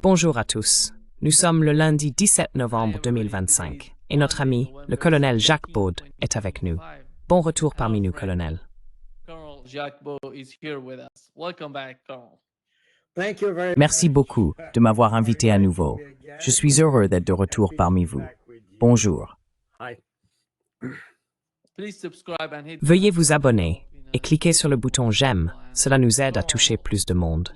Bonjour à tous. Nous sommes le lundi 17 novembre 2025 et notre ami, le colonel Jacques Baud, est avec nous. Bon retour parmi nous, colonel. Merci beaucoup de m'avoir invité à nouveau. Je suis heureux d'être de retour parmi vous. Bonjour. Veuillez vous abonner et cliquer sur le bouton j'aime. Cela nous aide à toucher plus de monde.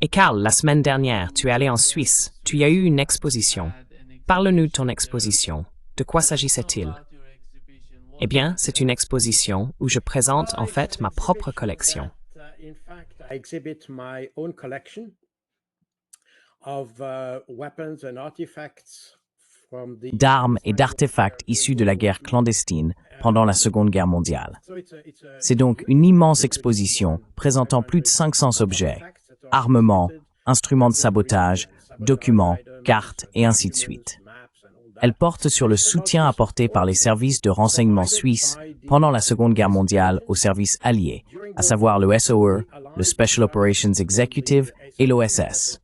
Et Carl, la semaine dernière, tu es allé en Suisse. Tu y as eu une exposition. Parle-nous de ton exposition. De quoi s'agissait-il? Eh bien, c'est une exposition où je présente en fait ma propre collection. D'armes et d'artefacts issus de la guerre clandestine pendant la Seconde Guerre mondiale. C'est donc une immense exposition présentant plus de 500 objets, armements, instruments de sabotage, documents, cartes et ainsi de suite. Elle porte sur le soutien apporté par les services de renseignement suisses pendant la Seconde Guerre mondiale aux services alliés, à savoir le SOE, le Special Operations Executive et l'OSS.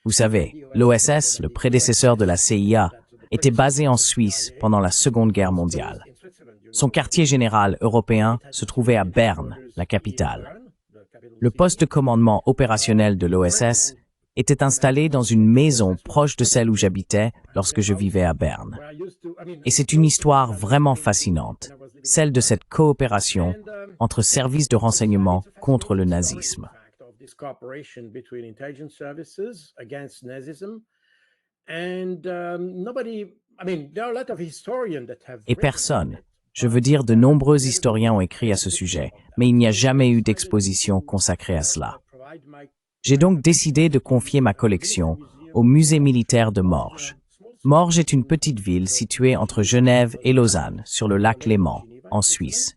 Vous savez, l'OSS, le prédécesseur de la CIA, était basé en Suisse pendant la Seconde Guerre mondiale. Son quartier général européen se trouvait à Berne, la capitale. Le poste de commandement opérationnel de l'OSS était installé dans une maison proche de celle où j'habitais lorsque je vivais à Berne. Et c'est une histoire vraiment fascinante, celle de cette coopération entre services de renseignement contre le nazisme. Et personne, je veux dire de nombreux historiens ont écrit à ce sujet, mais il n'y a jamais eu d'exposition consacrée à cela. J'ai donc décidé de confier ma collection au musée militaire de Morges. Morges est une petite ville située entre Genève et Lausanne, sur le lac Léman, en Suisse.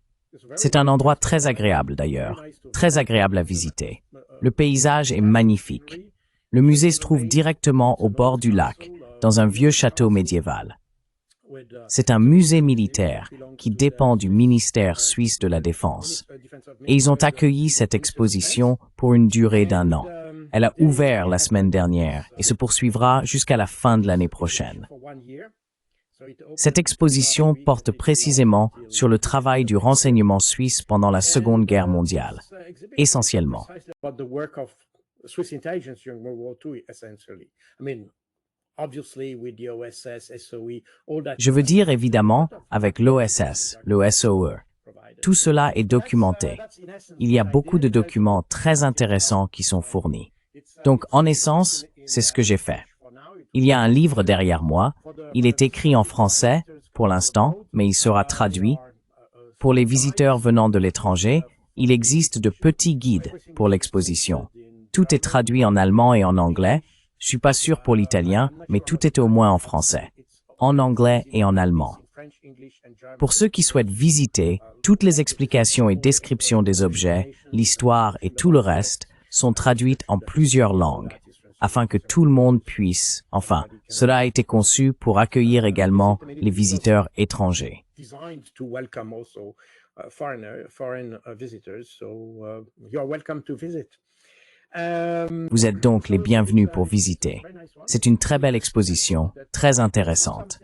C'est un endroit très agréable d'ailleurs, très agréable à visiter. Le paysage est magnifique. Le musée se trouve directement au bord du lac, dans un vieux château médiéval. C'est un musée militaire qui dépend du ministère suisse de la Défense. Et ils ont accueilli cette exposition pour une durée d'1 an. Elle a ouvert la semaine dernière et se poursuivra jusqu'à la fin de l'année prochaine. Cette exposition porte précisément sur le travail du renseignement suisse pendant la Seconde Guerre mondiale, essentiellement. Je veux dire évidemment avec l'OSS, le SOE. Tout cela est documenté. Il y a beaucoup de documents très intéressants qui sont fournis. Donc, en essence, c'est ce que j'ai fait. Il y a un livre derrière moi. Il est écrit en français, pour l'instant, mais il sera traduit. Pour les visiteurs venant de l'étranger, il existe de petits guides pour l'exposition. Tout est traduit en allemand et en anglais. Je suis pas sûr pour l'italien, mais tout est au moins en français, en anglais et en allemand. Pour ceux qui souhaitent visiter, toutes les explications et descriptions des objets, l'histoire et tout le reste sont traduites en plusieurs langues, afin que tout le monde puisse, enfin, cela a été conçu pour accueillir également les visiteurs étrangers. Vous êtes donc les bienvenus pour visiter. C'est une très belle exposition, très intéressante.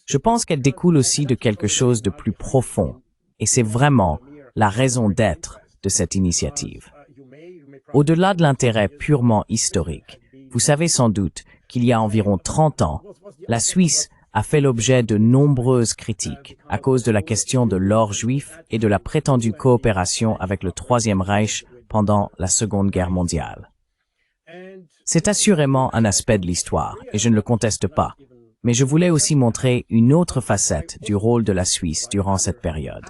Je pense qu'elle découle aussi de quelque chose de plus profond, et c'est vraiment la raison d'être de cette initiative. Au-delà de l'intérêt purement historique, vous savez sans doute qu'il y a environ 30 ans, la Suisse a fait l'objet de nombreuses critiques à cause de la question de l'or juif et de la prétendue coopération avec le Troisième Reich pendant la Seconde Guerre mondiale. C'est assurément un aspect de l'histoire, et je ne le conteste pas, mais je voulais aussi montrer une autre facette du rôle de la Suisse durant cette période.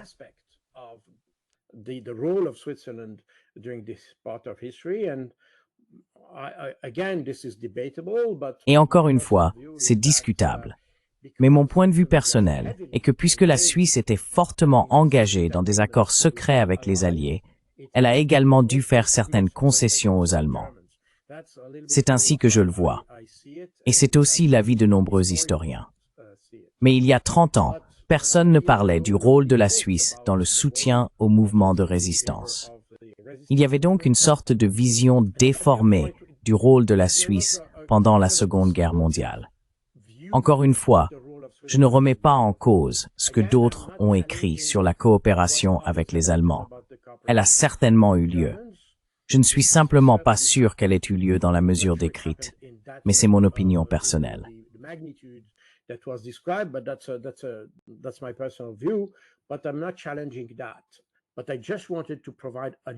Et encore une fois, c'est discutable. Mais mon point de vue personnel est que puisque la Suisse était fortement engagée dans des accords secrets avec les Alliés, elle a également dû faire certaines concessions aux Allemands. C'est ainsi que je le vois. Et c'est aussi l'avis de nombreux historiens. Mais il y a 30 ans, personne ne parlait du rôle de la Suisse dans le soutien au mouvement de résistance. Il y avait donc une sorte de vision déformée du rôle de la Suisse pendant la Seconde Guerre mondiale. Encore une fois, je ne remets pas en cause ce que d'autres ont écrit sur la coopération avec les Allemands. Elle a certainement eu lieu. Je ne suis simplement pas sûr qu'elle ait eu lieu dans la mesure décrite, mais c'est mon opinion personnelle.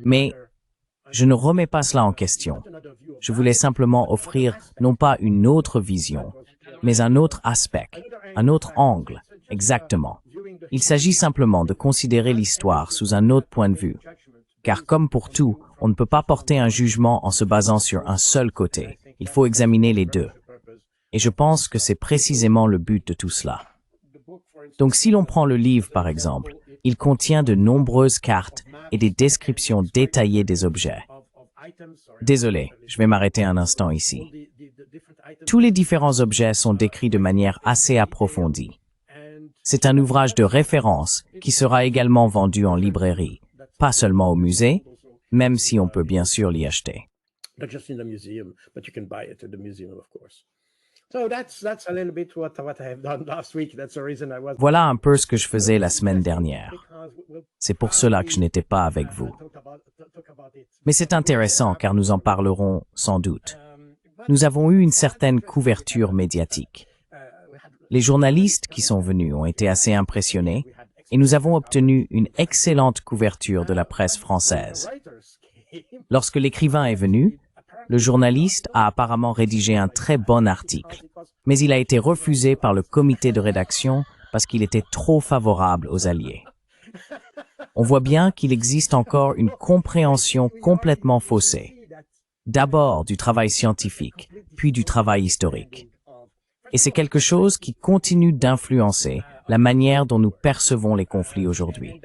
Mais je ne remets pas cela en question. Je voulais simplement offrir non pas une autre vision, mais un autre aspect, un autre angle, exactement. Il s'agit simplement de considérer l'histoire sous un autre point de vue. Car comme pour tout, on ne peut pas porter un jugement en se basant sur un seul côté. Il faut examiner les deux. Et je pense que c'est précisément le but de tout cela. Donc si l'on prend le livre par exemple, il contient de nombreuses cartes et des descriptions détaillées des objets. Désolé, je vais m'arrêter un instant ici. Tous les différents objets sont décrits de manière assez approfondie. C'est un ouvrage de référence qui sera également vendu en librairie, pas seulement au musée, même si on peut bien sûr l'y acheter. Voilà un peu ce que je faisais la semaine dernière. C'est pour cela que je n'étais pas avec vous. Mais c'est intéressant car nous en parlerons sans doute. Nous avons eu une certaine couverture médiatique. Les journalistes qui sont venus ont été assez impressionnés et nous avons obtenu une excellente couverture de la presse française. Lorsque l'écrivain est venu, le journaliste a apparemment rédigé un très bon article, mais il a été refusé par le comité de rédaction parce qu'il était trop favorable aux Alliés. On voit bien qu'il existe encore une compréhension complètement faussée. D'abord du travail scientifique, puis du travail historique. Et c'est quelque chose qui continue d'influencer la manière dont nous percevons les conflits aujourd'hui.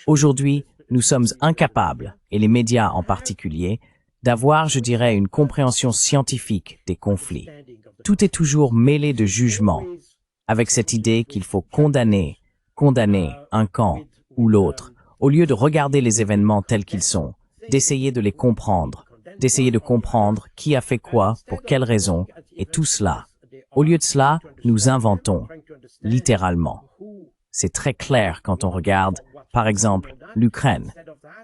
Aujourd'hui, nous sommes incapables, et les médias en particulier, d'avoir, je dirais, une compréhension scientifique des conflits. Tout est toujours mêlé de jugements, avec cette idée qu'il faut condamner un camp ou l'autre, au lieu de regarder les événements tels qu'ils sont, d'essayer de les comprendre, d'essayer de comprendre qui a fait quoi, pour quelles raisons, et tout cela. Au lieu de cela, nous inventons, littéralement. C'est très clair quand on regarde, par exemple, l'Ukraine,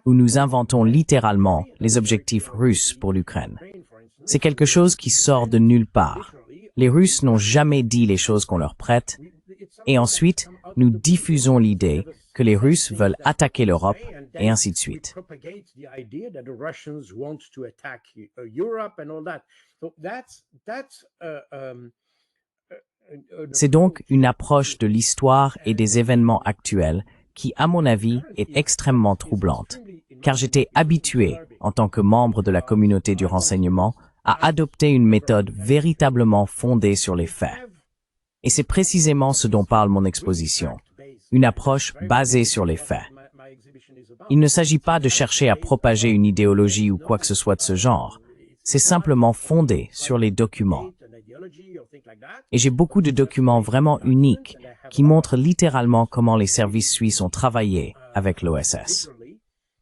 où nous inventons littéralement les objectifs russes pour l'Ukraine. C'est quelque chose qui sort de nulle part. Les Russes n'ont jamais dit les choses qu'on leur prête, et ensuite, nous diffusons l'idée que les Russes veulent attaquer l'Europe, et ainsi de suite. C'est donc une approche de l'histoire et des événements actuels qui, à mon avis, est extrêmement troublante, car j'étais habitué, en tant que membre de la communauté du renseignement, à adopter une méthode véritablement fondée sur les faits. Et c'est précisément ce dont parle mon exposition, une approche basée sur les faits. Il ne s'agit pas de chercher à propager une idéologie ou quoi que ce soit de ce genre, c'est simplement fondé sur les documents. Et j'ai beaucoup de documents vraiment uniques qui montrent littéralement comment les services suisses ont travaillé avec l'OSS.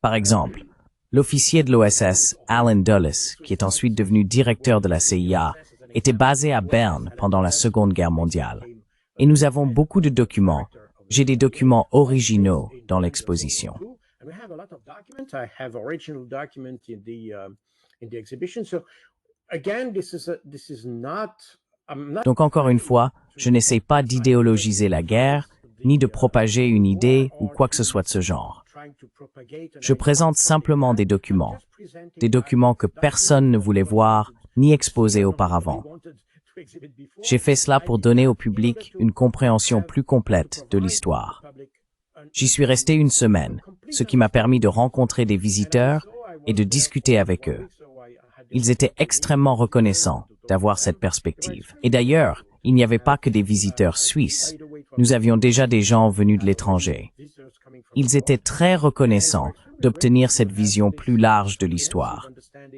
Par exemple, l'officier de l'OSS, Alan Dulles, qui est ensuite devenu directeur de la CIA, était basé à Berne pendant la Seconde Guerre mondiale. Et nous avons beaucoup de documents. J'ai des documents originaux dans l'exposition. Donc encore une fois, je n'essaie pas d'idéologiser la guerre, ni de propager une idée ou quoi que ce soit de ce genre. Je présente simplement des documents que personne ne voulait voir ni exposer auparavant. J'ai fait cela pour donner au public une compréhension plus complète de l'histoire. J'y suis resté une semaine, ce qui m'a permis de rencontrer des visiteurs et de discuter avec eux. Ils étaient extrêmement reconnaissants d'avoir cette perspective. Et d'ailleurs, il n'y avait pas que des visiteurs suisses. Nous avions déjà des gens venus de l'étranger. Ils étaient très reconnaissants d'obtenir cette vision plus large de l'histoire,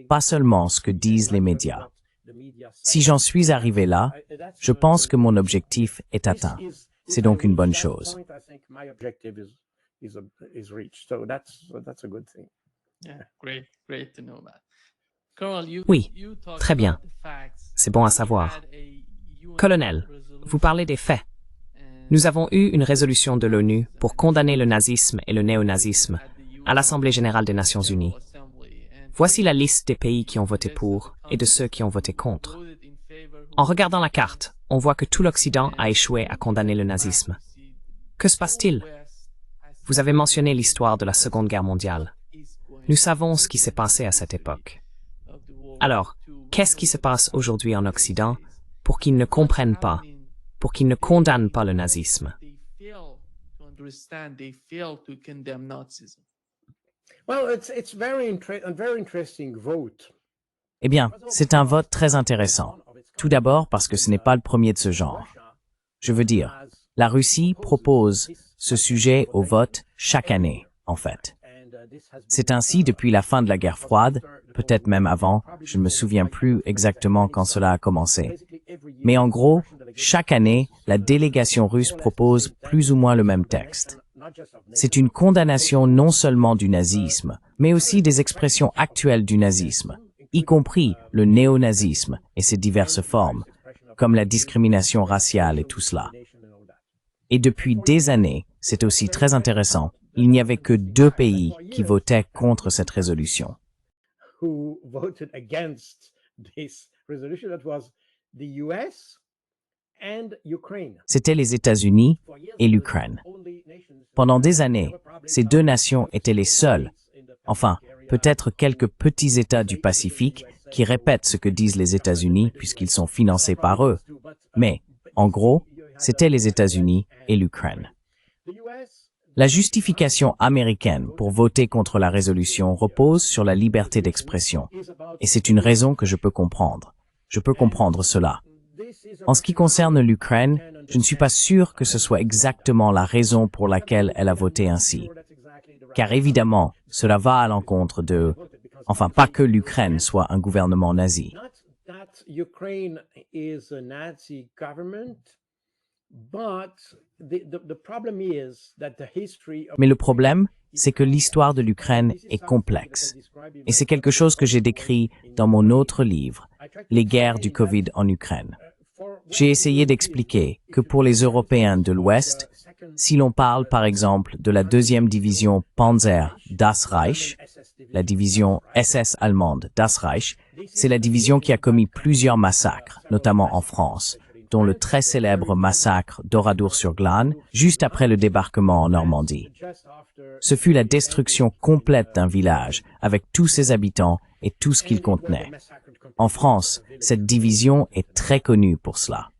pas seulement ce que disent les médias. Si j'en suis arrivé là, je pense que mon objectif est atteint. C'est donc une bonne chose. Oui, très bien. C'est bon à savoir. Colonel, vous parlez des faits. Nous avons eu une résolution de l'ONU pour condamner le nazisme et le néonazisme à l'Assemblée générale des Nations unies. Voici la liste des pays qui ont voté pour et de ceux qui ont voté contre. En regardant la carte, on voit que tout l'Occident a échoué à condamner le nazisme. Que se passe-t-il? Vous avez mentionné l'histoire de la Seconde Guerre mondiale. Nous savons ce qui s'est passé à cette époque. Alors, qu'est-ce qui se passe aujourd'hui en Occident pour qu'ils ne comprennent pas, pour qu'ils ne condamnent pas le nazisme? Eh bien, c'est un vote très intéressant. Tout d'abord parce que ce n'est pas le premier de ce genre. Je veux dire, la Russie propose ce sujet au vote chaque année, en fait. C'est ainsi depuis la fin de la guerre froide, peut-être même avant, je ne me souviens plus exactement quand cela a commencé. Mais en gros, chaque année, la délégation russe propose plus ou moins le même texte. C'est une condamnation non seulement du nazisme, mais aussi des expressions actuelles du nazisme, y compris le néonazisme et ses diverses formes, comme la discrimination raciale et tout cela. Et depuis des années, c'est aussi très intéressant, il n'y avait que 2 pays qui votaient contre cette résolution. C'était les États-Unis et l'Ukraine. Pendant des années, ces 2 nations étaient les seules, enfin, peut-être quelques petits États du Pacifique qui répètent ce que disent les États-Unis puisqu'ils sont financés par eux. Mais, en gros, c'était les États-Unis et l'Ukraine. La justification américaine pour voter contre la résolution repose sur la liberté d'expression. Et c'est une raison que je peux comprendre. Je peux comprendre cela. En ce qui concerne l'Ukraine, je ne suis pas sûr que ce soit exactement la raison pour laquelle elle a voté ainsi. Car évidemment, cela va à l'encontre de... Enfin, pas que l'Ukraine soit un gouvernement nazi. Mais le problème, c'est que l'histoire de l'Ukraine est complexe. Et c'est quelque chose que j'ai décrit dans mon autre livre, Les guerres du Covid en Ukraine. J'ai essayé d'expliquer que pour les Européens de l'Ouest, si l'on parle par exemple de la 2e division Panzer Das Reich, la division SS allemande Das Reich, c'est la division qui a commis plusieurs massacres, notamment en France, dont le très célèbre massacre d'Oradour-sur-Glane, juste après le débarquement en Normandie. Ce fut la destruction complète d'un village, avec tous ses habitants et tout ce qu'il contenait. En France, cette division est très connue pour cela.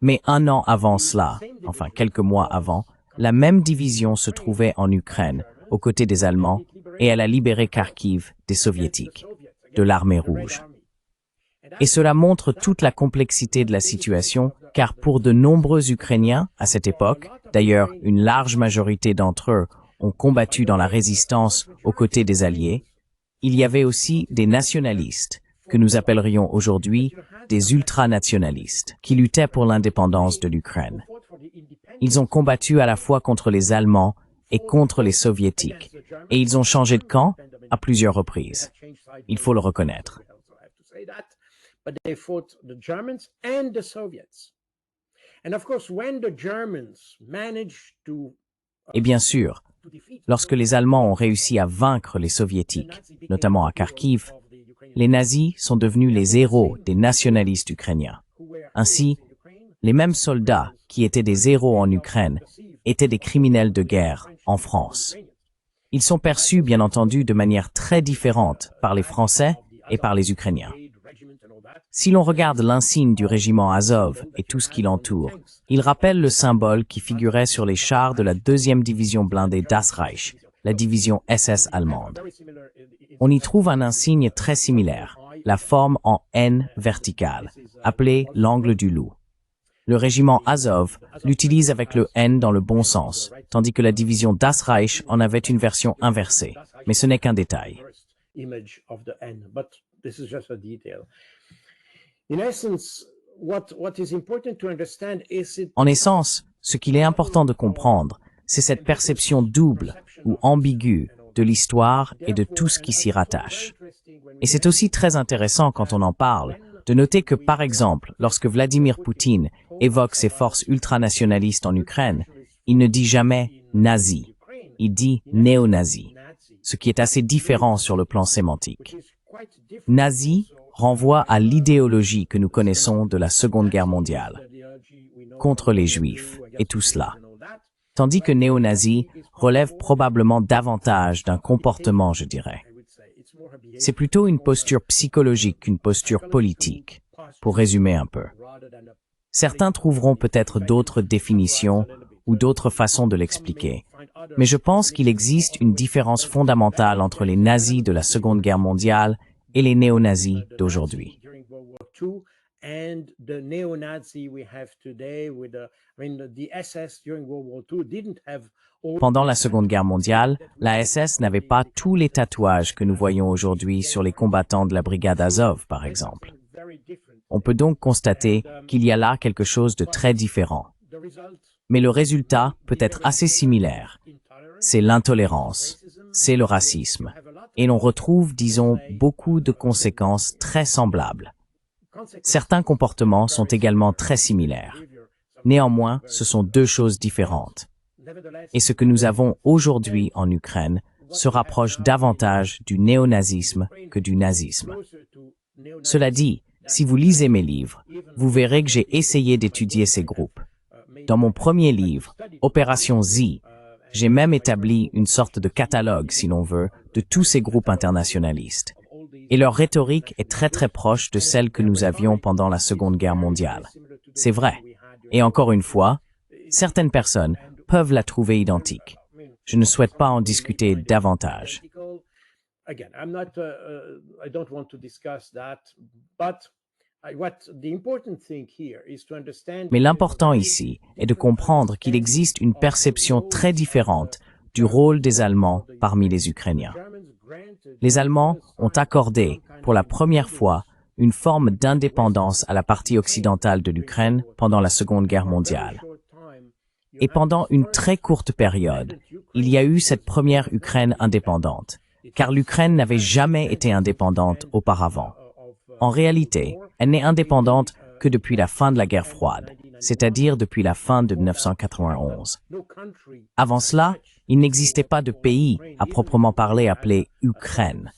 Mais un an avant cela, enfin quelques mois avant, la même division se trouvait en Ukraine, aux côtés des Allemands, et elle a libéré Kharkiv des Soviétiques, de l'armée rouge. Et cela montre toute la complexité de la situation, car pour de nombreux Ukrainiens, à cette époque, d'ailleurs une large majorité d'entre eux ont combattu dans la résistance aux côtés des Alliés, il y avait aussi des nationalistes, que nous appellerions aujourd'hui des ultranationalistes, qui luttaient pour l'indépendance de l'Ukraine. Ils ont combattu à la fois contre les Allemands et contre les Soviétiques, et ils ont changé de camp à plusieurs reprises. Il faut le reconnaître. Et bien sûr, lorsque les Allemands ont réussi à vaincre les Soviétiques, notamment à Kharkiv, les nazis sont devenus les héros des nationalistes ukrainiens. Ainsi, les mêmes soldats qui étaient des héros en Ukraine étaient des criminels de guerre en France. Ils sont perçus, bien entendu, de manière très différente par les Français et par les Ukrainiens. Si l'on regarde l'insigne du régiment Azov et tout ce qui l'entoure, il rappelle le symbole qui figurait sur les chars de la 2e division blindée Das Reich, la division SS allemande. On y trouve un insigne très similaire, la forme en N verticale, appelée l'angle du loup. Le régiment Azov l'utilise avec le N dans le bon sens, tandis que la division Das Reich en avait une version inversée, mais ce n'est qu'un détail. image of the N, but this is just a detail. In essence, what is important to understand is En essence, ce qu'il est important de comprendre, c'est cette perception double ou ambiguë de l'histoire et de tout ce qui s'y rattache. Et c'est aussi très intéressant quand on en parle, de noter que, par exemple, lorsque Vladimir Poutine évoque ses forces ultranationalistes en Ukraine, il ne dit jamais « nazi », il dit « néo-nazi », ce qui est assez différent sur le plan sémantique. Nazi renvoie à l'idéologie que nous connaissons de la Seconde Guerre mondiale, contre les Juifs et tout cela, tandis que néo-nazi relève probablement davantage d'un comportement, je dirais. C'est plutôt une posture psychologique qu'une posture politique, pour résumer un peu. Certains trouveront peut-être d'autres définitions ou d'autres façons de l'expliquer, mais je pense qu'il existe une différence fondamentale entre les nazis de la Seconde Guerre mondiale et les néo-nazis d'aujourd'hui. Pendant la Seconde Guerre mondiale, la SS n'avait pas tous les tatouages que nous voyons aujourd'hui sur les combattants de la brigade Azov, par exemple. On peut donc constater qu'il y a là quelque chose de très différent. Mais le résultat peut être assez similaire. C'est l'intolérance, c'est le racisme. Et l'on retrouve, disons, beaucoup de conséquences très semblables. Certains comportements sont également très similaires. Néanmoins, ce sont deux choses différentes. Et ce que nous avons aujourd'hui en Ukraine se rapproche davantage du néonazisme que du nazisme. Cela dit, si vous lisez mes livres, vous verrez que j'ai essayé d'étudier ces groupes. Dans mon premier livre, Opération Z, j'ai même établi une sorte de catalogue, si l'on veut, de tous ces groupes internationalistes. Et leur rhétorique est très proche de celle que nous avions pendant la Seconde Guerre mondiale. C'est vrai. Et encore une fois, certaines personnes peuvent la trouver identique. Je ne souhaite pas en discuter davantage. Mais l'important ici est de comprendre qu'il existe une perception très différente du rôle des Allemands parmi les Ukrainiens. Les Allemands ont accordé, pour la première fois, une forme d'indépendance à la partie occidentale de l'Ukraine pendant la Seconde Guerre mondiale. Et pendant une très courte période, il y a eu cette première Ukraine indépendante, car l'Ukraine n'avait jamais été indépendante auparavant. En réalité, elle n'est indépendante que depuis la fin de la guerre froide, c'est-à-dire depuis la fin de 1991. Avant cela, il n'existait pas de pays à proprement parler appelé Ukraine,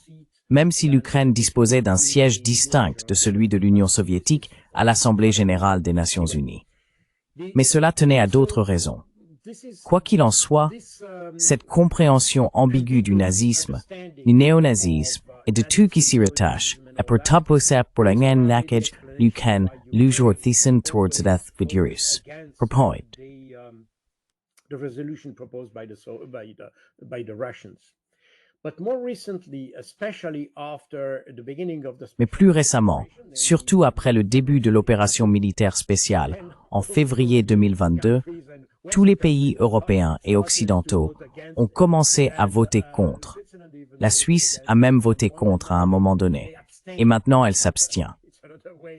même si l'Ukraine disposait d'un siège distinct de celui de l'Union soviétique à l'Assemblée générale des Nations unies. Mais cela tenait à d'autres raisons. Quoi qu'il en soit, cette compréhension ambiguë du nazisme, du néonazisme et de tout qui s'y rattache est pour taposer pour la guerre laquelle l'Ukraine toujours thyssen towards death vidurus. Propos. The resolution proposed by the Russians. But more recently, especially after the beginning of the... Mais plus récemment, surtout après le début de l'opération militaire spéciale en février 2022, tous les pays européens et occidentaux ont commencé à voter contre. La Suisse a même voté contre à un moment donné, et maintenant elle s'abstient.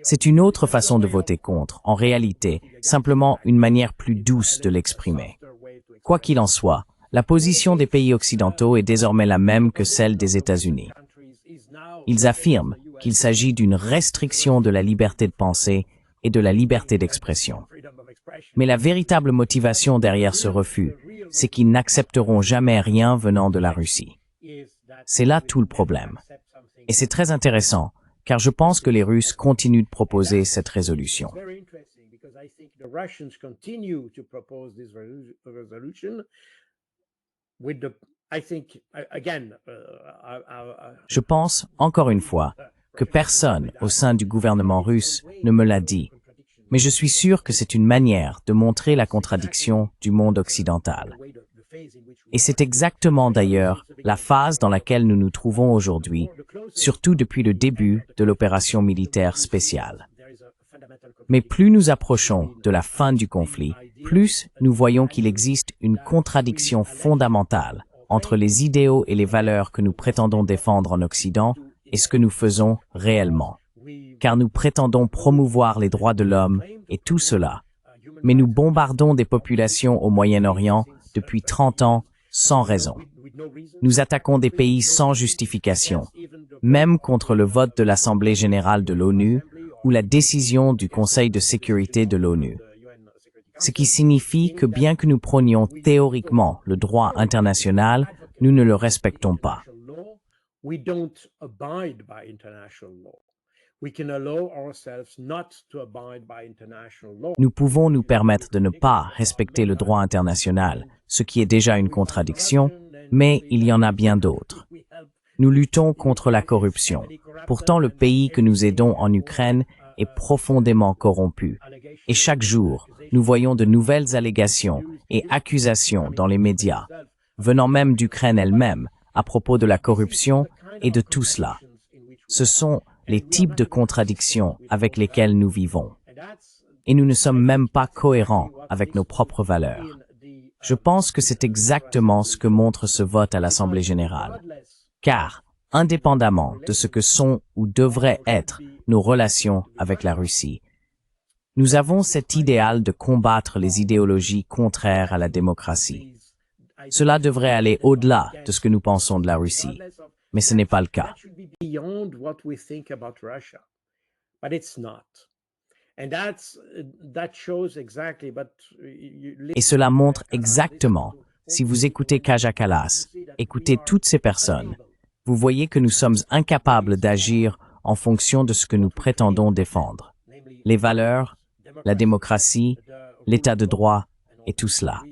C'est une autre façon de voter contre, en réalité, simplement une manière plus douce de l'exprimer. Quoi qu'il en soit, la position des pays occidentaux est désormais la même que celle des États-Unis. Ils affirment qu'il s'agit d'une restriction de la liberté de penser et de la liberté d'expression. Mais la véritable motivation derrière ce refus, c'est qu'ils n'accepteront jamais rien venant de la Russie. C'est là tout le problème. Et c'est très intéressant, car je pense que les Russes continuent de proposer cette résolution. Je pense, encore une fois, que personne au sein du gouvernement russe ne me l'a dit, mais je suis sûr que c'est une manière de montrer la contradiction du monde occidental. Et c'est exactement d'ailleurs la phase dans laquelle nous nous trouvons aujourd'hui, surtout depuis le début de l'opération militaire spéciale. Mais plus nous approchons de la fin du conflit, plus nous voyons qu'il existe une contradiction fondamentale entre les idéaux et les valeurs que nous prétendons défendre en Occident et ce que nous faisons réellement. Car nous prétendons promouvoir les droits de l'homme et tout cela, mais nous bombardons des populations au Moyen-Orient depuis 30 ans sans raison. Nous attaquons des pays sans justification, même contre le vote de l'Assemblée générale de l'ONU ou la décision du Conseil de sécurité de l'ONU. Ce qui signifie que bien que nous prônions théoriquement le droit international, nous ne le respectons pas. Nous pouvons nous permettre de ne pas respecter le droit international, ce qui est déjà une contradiction, mais il y en a bien d'autres. Nous luttons contre la corruption. Pourtant, le pays que nous aidons en Ukraine est profondément corrompu. Et chaque jour, nous voyons de nouvelles allégations et accusations dans les médias, venant même d'Ukraine elle-même, à propos de la corruption et de tout cela. Ce sont les types de contradictions avec lesquelles nous vivons. Et nous ne sommes même pas cohérents avec nos propres valeurs. Je pense que c'est exactement ce que montre ce vote à l'Assemblée générale. Car, indépendamment de ce que sont ou devraient être nos relations avec la Russie, nous avons cet idéal de combattre les idéologies contraires à la démocratie. Cela devrait aller au-delà de ce que nous pensons de la Russie, mais ce n'est pas le cas. Et cela montre exactement, si vous écoutez Kaja Kallas, écoutez toutes ces personnes, vous voyez que nous sommes incapables d'agir en fonction de ce que nous prétendons défendre. Les valeurs, la démocratie, l'état de droit et tout cela.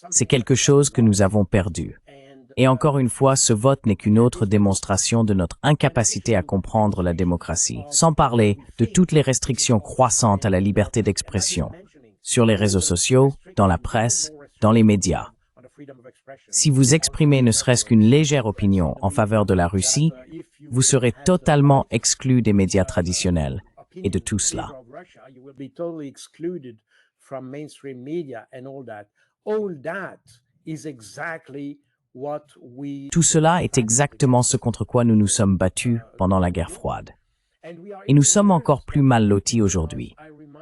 C'est quelque chose que nous avons perdu. Et encore une fois, ce vote n'est qu'une autre démonstration de notre incapacité à comprendre la démocratie, sans parler de toutes les restrictions croissantes à la liberté d'expression, sur les réseaux sociaux, dans la presse, dans les médias. Si vous exprimez ne serait-ce qu'une légère opinion en faveur de la Russie, vous serez totalement exclu des médias traditionnels et de tout cela. Tout cela est exactement ce contre quoi nous nous sommes battus pendant la guerre froide. Et nous sommes encore plus mal lotis aujourd'hui.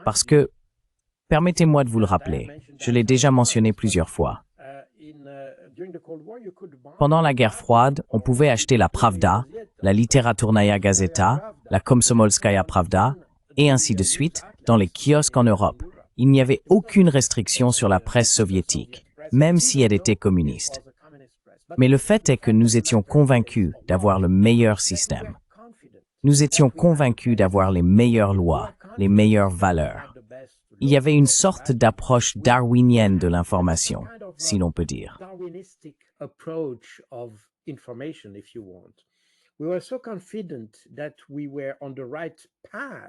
Parce que, permettez-moi de vous le rappeler, je l'ai déjà mentionné plusieurs fois. Pendant la guerre froide, on pouvait acheter la Pravda, la Literaturnaya Gazeta, la Komsomolskaya Pravda, et ainsi de suite, dans les kiosques en Europe. Il n'y avait aucune restriction sur la presse soviétique, même si elle était communiste. Mais le fait est que nous étions convaincus d'avoir le meilleur système. Nous étions convaincus d'avoir les meilleures lois, les meilleures valeurs. Il y avait une sorte d'approche darwinienne de l'information, si l'on peut dire.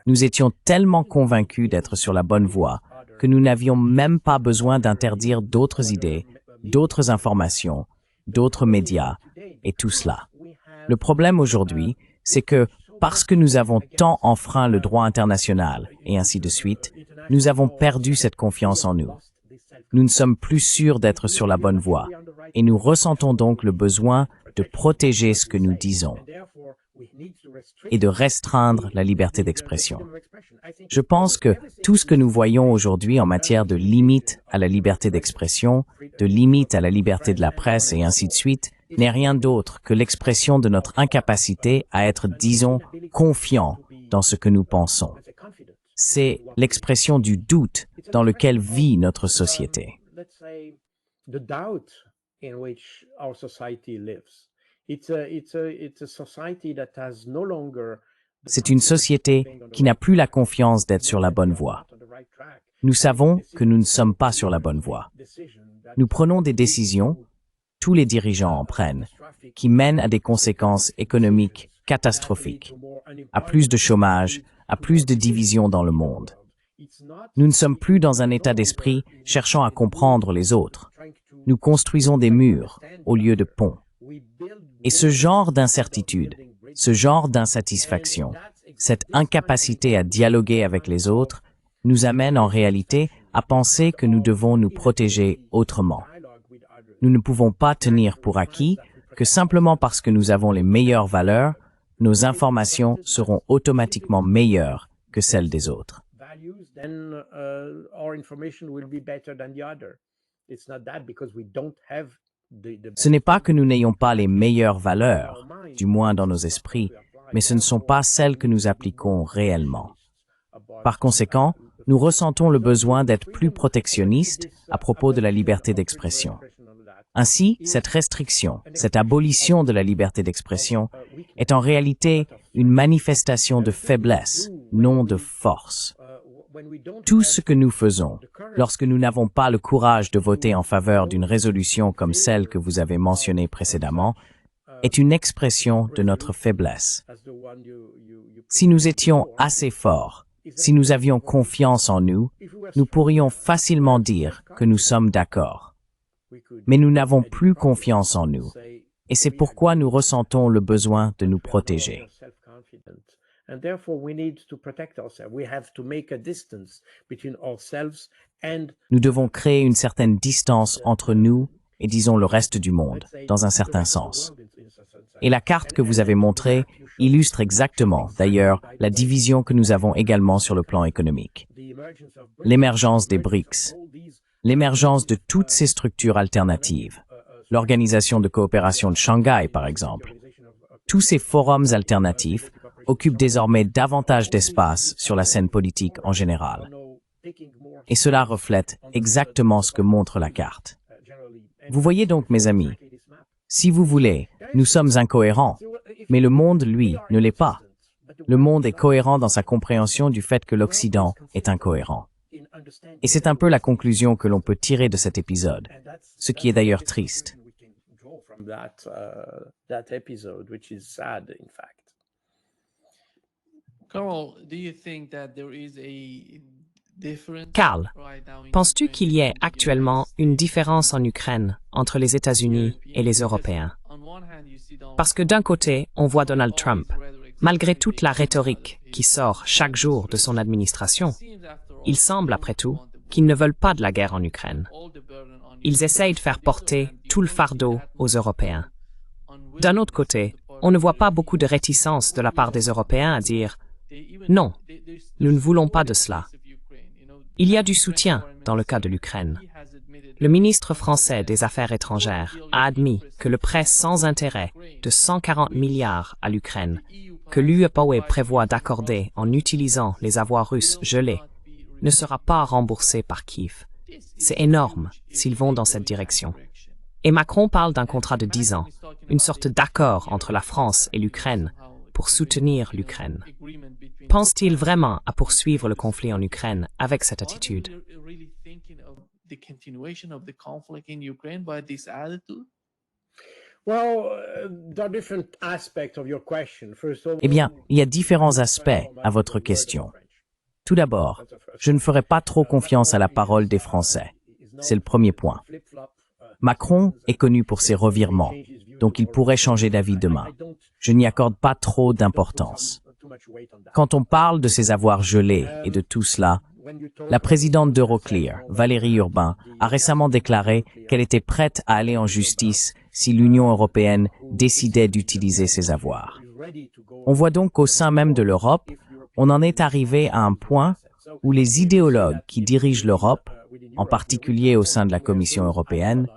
Nous étions tellement convaincus d'être sur la bonne voie que nous n'avions même pas besoin d'interdire d'autres idées, d'autres informations, d'autres médias et tout cela. Le problème aujourd'hui, c'est que parce que nous avons tant enfreint le droit international et ainsi de suite, nous avons perdu cette confiance en nous. Nous ne sommes plus sûrs d'être sur la bonne voie et nous ressentons donc le besoin de protéger ce que nous disons et de restreindre la liberté d'expression. Je pense que tout ce que nous voyons aujourd'hui en matière de limite à la liberté d'expression, de limite à la liberté de la presse et ainsi de suite, n'est rien d'autre que l'expression de notre incapacité à être, disons, confiants dans ce que nous pensons. C'est l'expression du doute dans lequel vit notre société. C'est une société qui n'a plus la confiance d'être sur la bonne voie. Nous savons que nous ne sommes pas sur la bonne voie. Nous prenons des décisions, tous les dirigeants en prennent, qui mènent à des conséquences économiques catastrophiques, à plus de chômage, à plus de division dans le monde. Nous ne sommes plus dans un état d'esprit cherchant à comprendre les autres. Nous construisons des murs au lieu de ponts. Et ce genre d'incertitude, ce genre d'insatisfaction, cette incapacité à dialoguer avec les autres, nous amène en réalité à penser que nous devons nous protéger autrement. Nous ne pouvons pas tenir pour acquis que simplement parce que nous avons les meilleures valeurs, nos informations seront automatiquement meilleures que celles des autres. Ce n'est pas que nous n'ayons pas les meilleures valeurs, du moins dans nos esprits, mais ce ne sont pas celles que nous appliquons réellement. Par conséquent, nous ressentons le besoin d'être plus protectionnistes à propos de la liberté d'expression. Ainsi, cette restriction, cette abolition de la liberté d'expression est en réalité une manifestation de faiblesse, non de force. Tout ce que nous faisons, lorsque nous n'avons pas le courage de voter en faveur d'une résolution comme celle que vous avez mentionnée précédemment, est une expression de notre faiblesse. Si nous étions assez forts, si nous avions confiance en nous, nous pourrions facilement dire que nous sommes d'accord. Mais nous n'avons plus confiance en nous, et c'est pourquoi nous ressentons le besoin de nous protéger. Nous devons créer une certaine distance entre nous et, disons, le reste du monde, dans un certain sens. Et la carte que vous avez montrée illustre exactement, d'ailleurs, la division que nous avons également sur le plan économique. L'émergence des BRICS, l'émergence de toutes ces structures alternatives, l'Organisation de coopération de Shanghai, par exemple. Tous ces forums alternatifs occupent désormais davantage d'espace sur la scène politique en général. Et cela reflète exactement ce que montre la carte. Vous voyez donc, mes amis, si vous voulez, nous sommes incohérents, mais le monde, lui, ne l'est pas. Le monde est cohérent dans sa compréhension du fait que l'Occident est incohérent. Et c'est un peu la conclusion que l'on peut tirer de cet épisode, ce qui est d'ailleurs triste. Carl, penses-tu qu'il y ait actuellement une différence en Ukraine entre les États-Unis et les Européens? Parce que d'un côté, on voit Donald Trump, malgré toute la rhétorique qui sort chaque jour de son administration, il semble, après tout, qu'ils ne veulent pas de la guerre en Ukraine. Ils essayent de faire porter tout le fardeau aux Européens. D'un autre côté, on ne voit pas beaucoup de réticence de la part des Européens à dire « Non, nous ne voulons pas de cela ». Il y a du soutien dans le cas de l'Ukraine. Le ministre français des Affaires étrangères a admis que le prêt sans intérêt de 140 milliards à l'Ukraine, que l'UEPOE prévoit d'accorder en utilisant les avoirs russes gelés, ne sera pas remboursé par Kiev. C'est énorme s'ils vont dans cette direction. Et Macron parle d'un contrat de 10 ans, une sorte d'accord entre la France et l'Ukraine pour soutenir l'Ukraine. Pense-t-il vraiment à poursuivre le conflit en Ukraine avec cette attitude? Eh bien, il y a différents aspects à votre question. Tout d'abord, je ne ferai pas trop confiance à la parole des Français. C'est le premier point. Macron est connu pour ses revirements, donc il pourrait changer d'avis demain. Je n'y accorde pas trop d'importance. Quand on parle de ces avoirs gelés et de tout cela, la présidente d'Euroclear, Valérie Urbain, a récemment déclaré qu'elle était prête à aller en justice si l'Union européenne décidait d'utiliser ces avoirs. On voit donc qu'au sein même de l'Europe, on en est arrivé à un point où les idéologues qui dirigent l'Europe, en particulier au sein de la Commission européenne,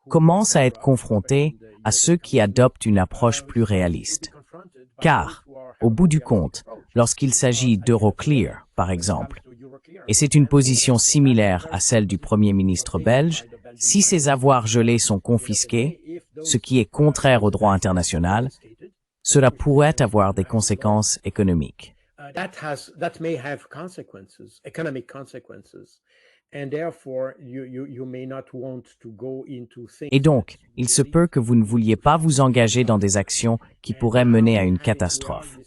commencent à être confrontés à ceux qui adoptent une approche plus réaliste. Car, au bout du compte, lorsqu'il s'agit d'Euroclear, par exemple, et c'est une position similaire à celle du Premier ministre belge, si ces avoirs gelés sont confisqués, ce qui est contraire au droit international, cela pourrait avoir des conséquences économiques. That may have consequences, economic consequences. And therefore, you may not want to go into things. Et donc, il se peut que vous ne vouliez pas vous engager dans des actions qui pourraient mener à une catastrophe.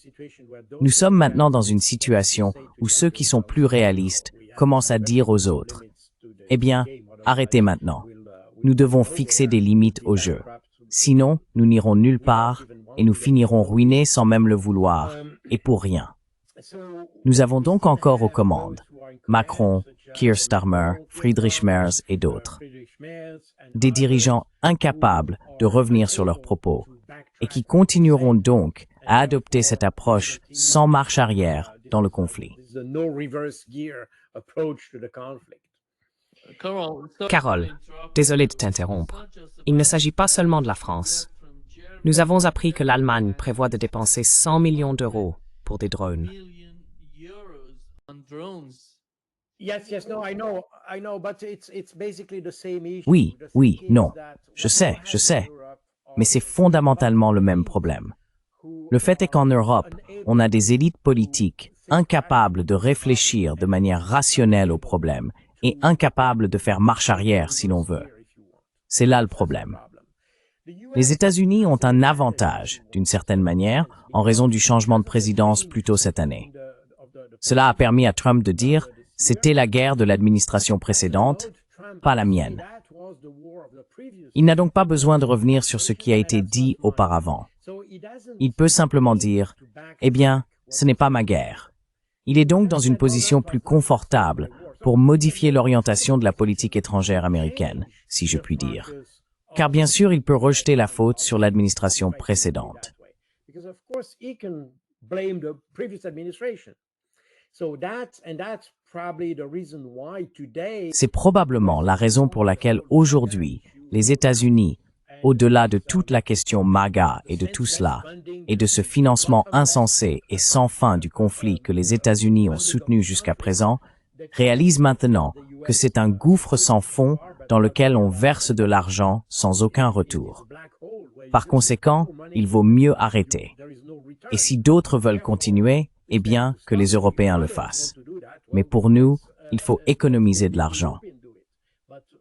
Nous sommes maintenant dans une situation où ceux qui sont plus réalistes commencent à dire aux autres, « Eh bien, arrêtez maintenant. Nous devons fixer des limites au jeu. Sinon, nous n'irons nulle part et nous finirons ruinés sans même le vouloir, et pour rien. » Nous avons donc encore aux commandes Macron, Keir Starmer, Friedrich Merz et d'autres. Des dirigeants incapables de revenir sur leurs propos et qui continueront donc à adopter cette approche sans marche arrière dans le conflit. Carole, désolé de t'interrompre. Il ne s'agit pas seulement de la France. Nous avons appris que l'Allemagne prévoit de dépenser 100 millions d'euros pour des drones. Oui, non. Je sais. Mais c'est fondamentalement le même problème. Le fait est qu'en Europe, on a des élites politiques incapables de réfléchir de manière rationnelle aux problèmes et incapables de faire marche arrière si l'on veut. C'est là le problème. Les États-Unis ont un avantage, d'une certaine manière, en raison du changement de présidence plus tôt cette année. Cela a permis à Trump de dire « c'était la guerre de l'administration précédente, pas la mienne ». Il n'a donc pas besoin de revenir sur ce qui a été dit auparavant. Il peut simplement dire « eh bien, ce n'est pas ma guerre ». Il est donc dans une position plus confortable pour modifier l'orientation de la politique étrangère américaine, si je puis dire. Car bien sûr, il peut rejeter la faute sur l'administration précédente. C'est probablement la raison pour laquelle aujourd'hui, les États-Unis, au-delà de toute la question MAGA et de tout cela, et de ce financement insensé et sans fin du conflit que les États-Unis ont soutenu jusqu'à présent, réalisent maintenant que c'est un gouffre sans fond dans lequel on verse de l'argent sans aucun retour. Par conséquent, il vaut mieux arrêter. Et si d'autres veulent continuer, eh bien, que les Européens le fassent. Mais pour nous, il faut économiser de l'argent.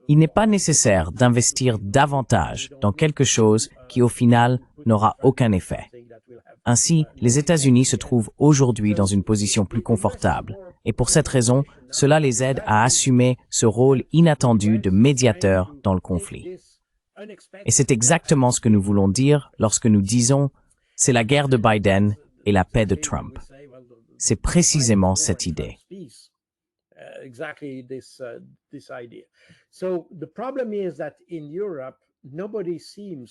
Il n'est pas nécessaire d'investir davantage dans quelque chose qui, au final, n'aura aucun effet. Ainsi, les États-Unis se trouvent aujourd'hui dans une position plus confortable, et pour cette raison, cela les aide à assumer ce rôle inattendu de médiateur dans le conflit. Et c'est exactement ce que nous voulons dire lorsque nous disons « c'est la guerre de Biden et la paix de Trump ». C'est précisément cette idée.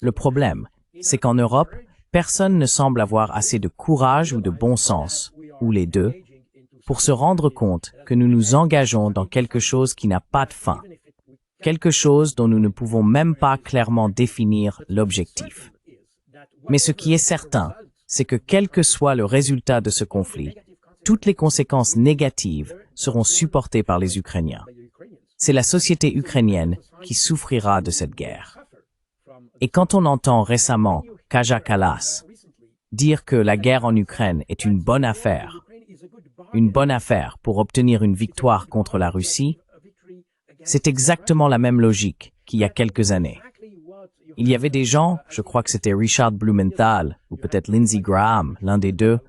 Le problème, c'est qu'en Europe, personne ne semble avoir assez de courage ou de bon sens, ou les deux, pour se rendre compte que nous nous engageons dans quelque chose qui n'a pas de fin, quelque chose dont nous ne pouvons même pas clairement définir l'objectif. Mais ce qui est certain, c'est que quel que soit le résultat de ce conflit, toutes les conséquences négatives seront supportées par les Ukrainiens. C'est la société ukrainienne qui souffrira de cette guerre. Et quand on entend récemment Kaja Kallas dire que la guerre en Ukraine est une bonne affaire pour obtenir une victoire contre la Russie, c'est exactement la même logique qu'il y a quelques années. Il y avait des gens, je crois que c'était Richard Blumenthal ou peut-être Lindsey Graham, l'un des deux,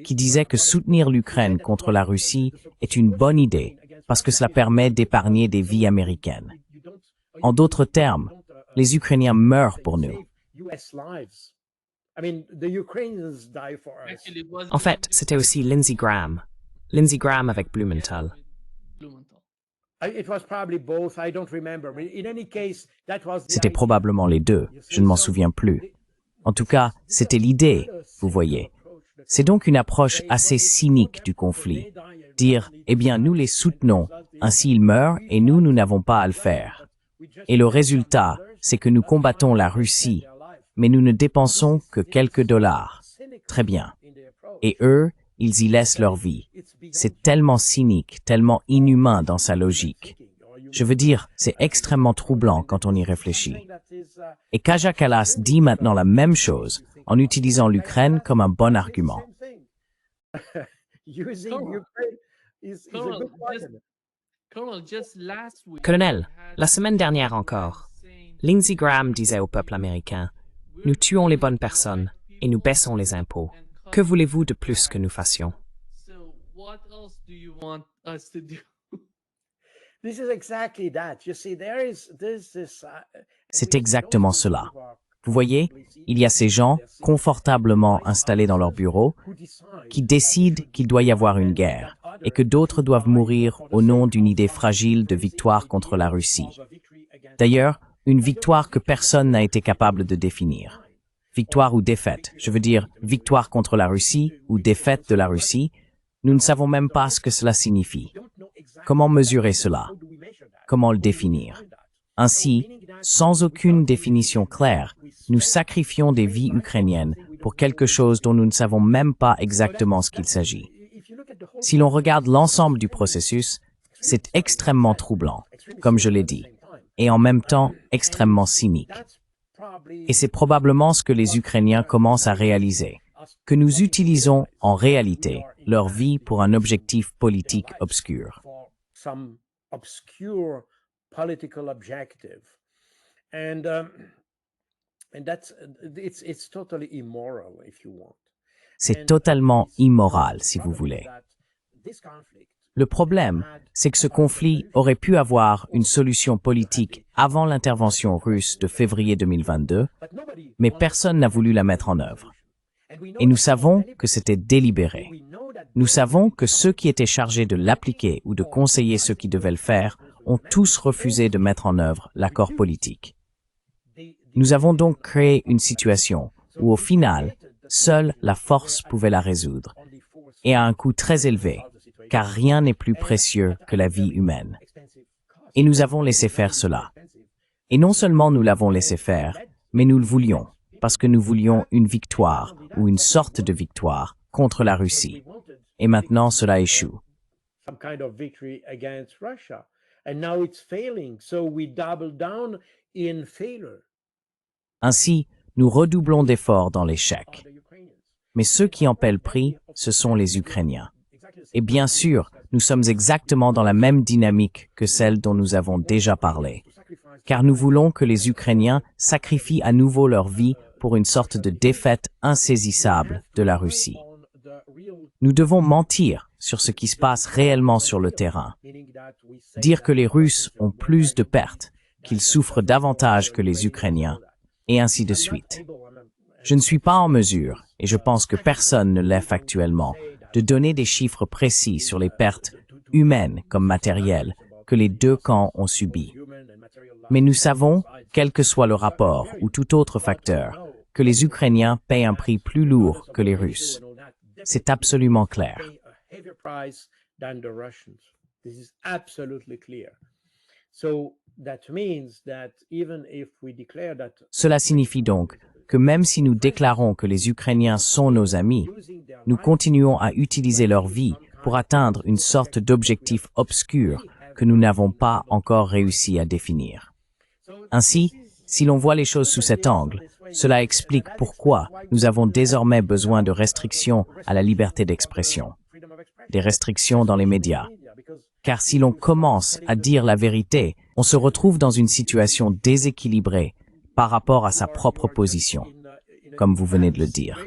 qui disaient que soutenir l'Ukraine contre la Russie est une bonne idée parce que cela permet d'épargner des vies américaines. En d'autres termes, les Ukrainiens meurent pour nous. En fait, c'était aussi Lindsey Graham. Lindsey Graham avec Blumenthal. C'était probablement les deux, je ne m'en souviens plus. En tout cas, c'était l'idée, vous voyez. C'est donc une approche assez cynique du conflit. Dire, eh bien, nous les soutenons, ainsi ils meurent et nous n'avons pas à le faire. Et le résultat, c'est que nous combattons la Russie, mais nous ne dépensons que quelques dollars. Très bien. Et eux, ils y laissent leur vie. C'est tellement cynique, tellement inhumain dans sa logique. Je veux dire, c'est extrêmement troublant quand on y réfléchit. Et Kaja Kallas dit maintenant la même chose en utilisant l'Ukraine comme un bon argument. Colonel, la semaine dernière encore, Lindsey Graham disait au peuple américain « Nous tuons les bonnes personnes et nous baissons les impôts. Que voulez-vous de plus que nous fassions ?» C'est exactement cela. Vous voyez, il y a ces gens, confortablement installés dans leur bureau, qui décident qu'il doit y avoir une guerre et que d'autres doivent mourir au nom d'une idée fragile de victoire contre la Russie. D'ailleurs, une victoire que personne n'a été capable de définir. Victoire ou défaite, je veux dire victoire contre la Russie ou défaite de la Russie, nous ne savons même pas ce que cela signifie. Comment mesurer cela? Comment le définir? Ainsi, sans aucune définition claire, nous sacrifions des vies ukrainiennes pour quelque chose dont nous ne savons même pas exactement ce qu'il s'agit. Si l'on regarde l'ensemble du processus, c'est extrêmement troublant, comme je l'ai dit, et en même temps extrêmement cynique. Et c'est probablement ce que les Ukrainiens commencent à réaliser, que nous utilisons en réalité leur vie pour un objectif politique obscur. Political objective, and it's totally immoral, if you want. C'est totalement immoral, si vous voulez. Le problème, c'est que ce conflit aurait pu avoir une solution politique avant l'intervention russe de février 2022, mais personne n'a voulu la mettre en œuvre. Et nous savons que c'était délibéré. Nous savons que ceux qui étaient chargés de l'appliquer ou de conseiller ceux qui devaient le faire ont tous refusé de mettre en œuvre l'accord politique. Nous avons donc créé une situation où, au final, seule la force pouvait la résoudre, et à un coût très élevé, car rien n'est plus précieux que la vie humaine. Et nous avons laissé faire cela. Et non seulement nous l'avons laissé faire, mais nous le voulions, parce que nous voulions une victoire, ou une sorte de victoire, contre la Russie. Et maintenant, cela échoue. And now it's failing, so we double down in failure. Ainsi, nous redoublons d'efforts dans l'échec. Mais ceux qui en paient le prix, ce sont les Ukrainiens. Et bien sûr, nous sommes exactement dans la même dynamique que celle dont nous avons déjà parlé, car nous voulons que les Ukrainiens sacrifient à nouveau leur vie pour une sorte de défaite insaisissable de la Russie. Nous devons mentir sur ce qui se passe réellement sur le terrain. Dire que les Russes ont plus de pertes, qu'ils souffrent davantage que les Ukrainiens, et ainsi de suite. Je ne suis pas en mesure, et je pense que personne ne l'est factuellement, de donner des chiffres précis sur les pertes humaines comme matérielles que les deux camps ont subies. Mais nous savons, quel que soit le rapport ou tout autre facteur, que les Ukrainiens paient un prix plus lourd que les Russes. C'est absolument clair. Cela signifie donc que même si nous déclarons que les Ukrainiens sont nos amis, nous continuons à utiliser leur vie pour atteindre une sorte d'objectif obscur que nous n'avons pas encore réussi à définir. Ainsi, si l'on voit les choses sous cet angle, cela explique pourquoi nous avons désormais besoin de restrictions à la liberté d'expression, des restrictions dans les médias. Car si l'on commence à dire la vérité, on se retrouve dans une situation déséquilibrée par rapport à sa propre position, comme vous venez de le dire.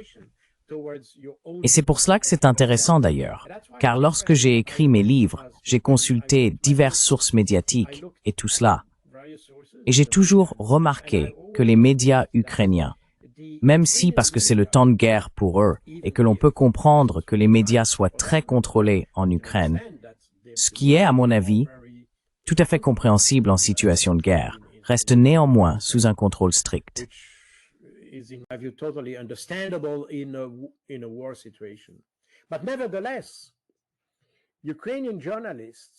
Et c'est pour cela que c'est intéressant d'ailleurs, car lorsque j'ai écrit mes livres, j'ai consulté diverses sources médiatiques et tout cela. Et j'ai toujours remarqué que les médias ukrainiens, même si parce que c'est le temps de guerre pour eux et que l'on peut comprendre que les médias soient très contrôlés en Ukraine, ce qui est, à mon avis, tout à fait compréhensible en situation de guerre, reste néanmoins sous un contrôle strict.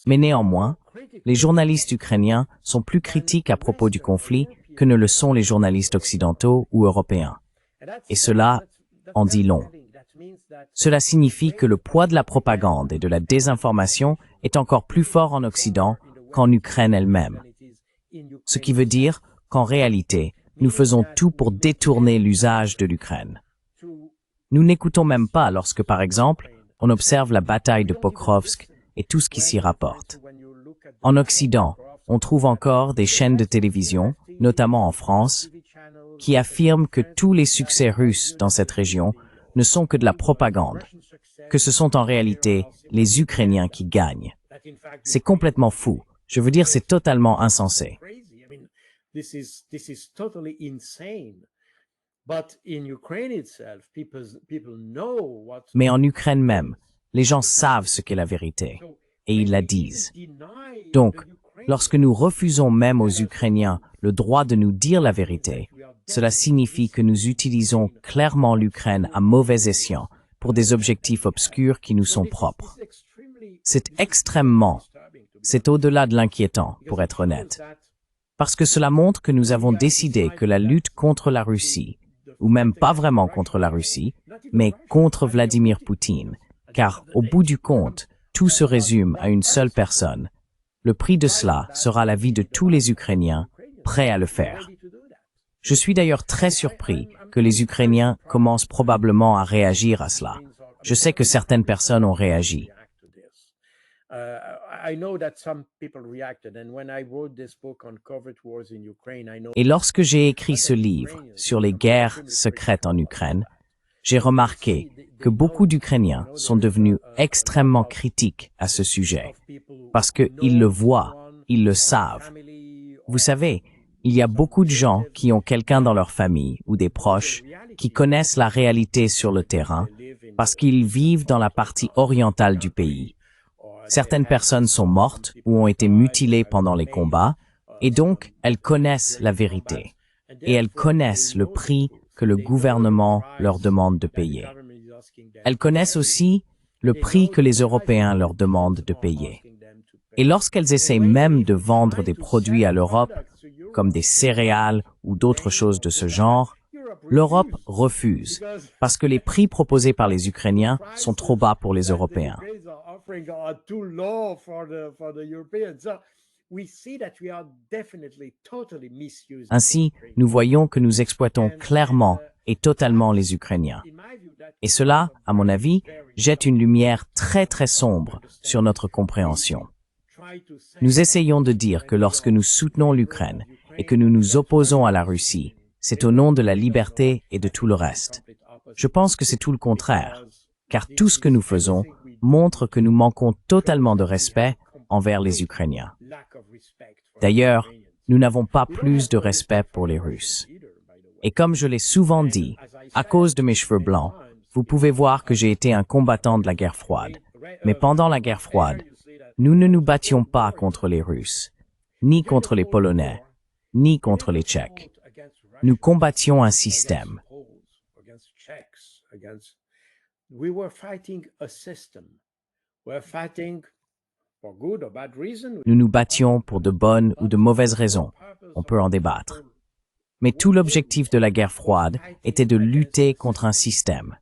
Mais néanmoins, les journalistes ukrainiens sont plus critiques à propos du conflit que ne le sont les journalistes occidentaux ou européens. Et cela en dit long. Cela signifie que le poids de la propagande et de la désinformation est encore plus fort en Occident qu'en Ukraine elle-même. Ce qui veut dire qu'en réalité, nous faisons tout pour détourner l'usage de l'Ukraine. Nous n'écoutons même pas lorsque, par exemple, on observe la bataille de Pokrovsk et tout ce qui s'y rapporte. En Occident, on trouve encore des chaînes de télévision, notamment en France, qui affirment que tous les succès russes dans cette région ne sont que de la propagande, que ce sont en réalité les Ukrainiens qui gagnent. C'est complètement fou. Je veux dire, c'est totalement insensé. Mais en Ukraine même, les gens savent ce qu'est la vérité, et ils la disent. Donc, Lorsque nous refusons même aux Ukrainiens le droit de nous dire la vérité, cela signifie que nous utilisons clairement l'Ukraine à mauvais escient pour des objectifs obscurs qui nous sont propres. C'est au-delà de l'inquiétant, pour être honnête. Parce que cela montre que nous avons décidé que la lutte contre la Russie, ou même pas vraiment contre la Russie, mais contre Vladimir Poutine, car au bout du compte, tout se résume à une seule personne. Le prix de cela sera la vie de tous les Ukrainiens prêts à le faire. Je suis d'ailleurs très surpris que les Ukrainiens commencent probablement à réagir à cela. Je sais que certaines personnes ont réagi. Et lorsque j'ai écrit ce livre sur les guerres secrètes en Ukraine, j'ai remarqué que beaucoup d'Ukrainiens sont devenus extrêmement critiques à ce sujet, parce qu'ils le voient, ils le savent. Vous savez, il y a beaucoup de gens qui ont quelqu'un dans leur famille ou des proches qui connaissent la réalité sur le terrain parce qu'ils vivent dans la partie orientale du pays. Certaines personnes sont mortes ou ont été mutilées pendant les combats, et donc elles connaissent la vérité. Et elles connaissent le prix que le gouvernement leur demande de payer. Elles connaissent aussi le prix que les Européens leur demandent de payer. Et lorsqu'elles essaient même de vendre des produits à l'Europe, comme des céréales ou d'autres choses de ce genre, l'Europe refuse, parce que les prix proposés par les Ukrainiens sont trop bas pour les Européens. Ainsi, nous voyons que nous exploitons clairement et totalement les Ukrainiens. Et cela, à mon avis, jette une lumière très très sombre sur notre compréhension. Nous essayons de dire que lorsque nous soutenons l'Ukraine et que nous nous opposons à la Russie, c'est au nom de la liberté et de tout le reste. Je pense que c'est tout le contraire, car tout ce que nous faisons montre que nous manquons totalement de respect envers les Ukrainiens. D'ailleurs, nous n'avons pas plus de respect pour les Russes. Et comme je l'ai souvent dit, à cause de mes cheveux blancs, vous pouvez voir que j'ai été un combattant de la guerre froide. Mais pendant la guerre froide, nous ne nous battions pas contre les Russes, ni contre les Polonais, ni contre les Tchèques. Nous combattions un système. Nous nous battions pour de bonnes ou de mauvaises raisons. On peut en débattre. Mais tout l'objectif de la guerre froide était de lutter contre un système.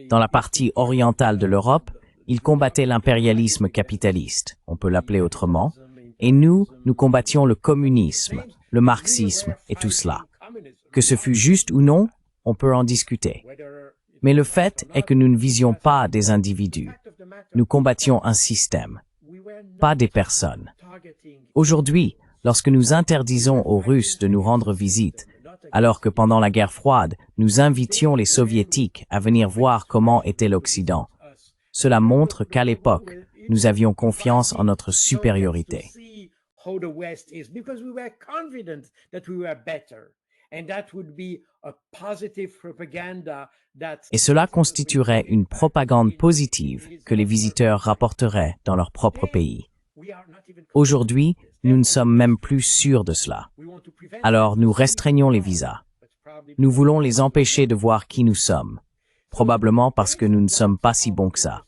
Dans la partie orientale de l'Europe, ils combattaient l'impérialisme capitaliste, on peut l'appeler autrement, et nous combattions le communisme, le marxisme et tout cela. Que ce fût juste ou non, on peut en discuter. Mais le fait est que nous ne visions pas des individus. Nous combattions un système, pas des personnes. Aujourd'hui, lorsque nous interdisons aux Russes de nous rendre visite, alors que pendant la guerre froide, nous invitions les Soviétiques à venir voir comment était l'Occident, cela montre qu'à l'époque, nous avions confiance en notre supériorité. Et cela constituerait une propagande positive que les visiteurs rapporteraient dans leur propre pays. Aujourd'hui, nous ne sommes même plus sûrs de cela. Alors nous restreignons les visas. Nous voulons les empêcher de voir qui nous sommes, probablement parce que nous ne sommes pas si bons que ça.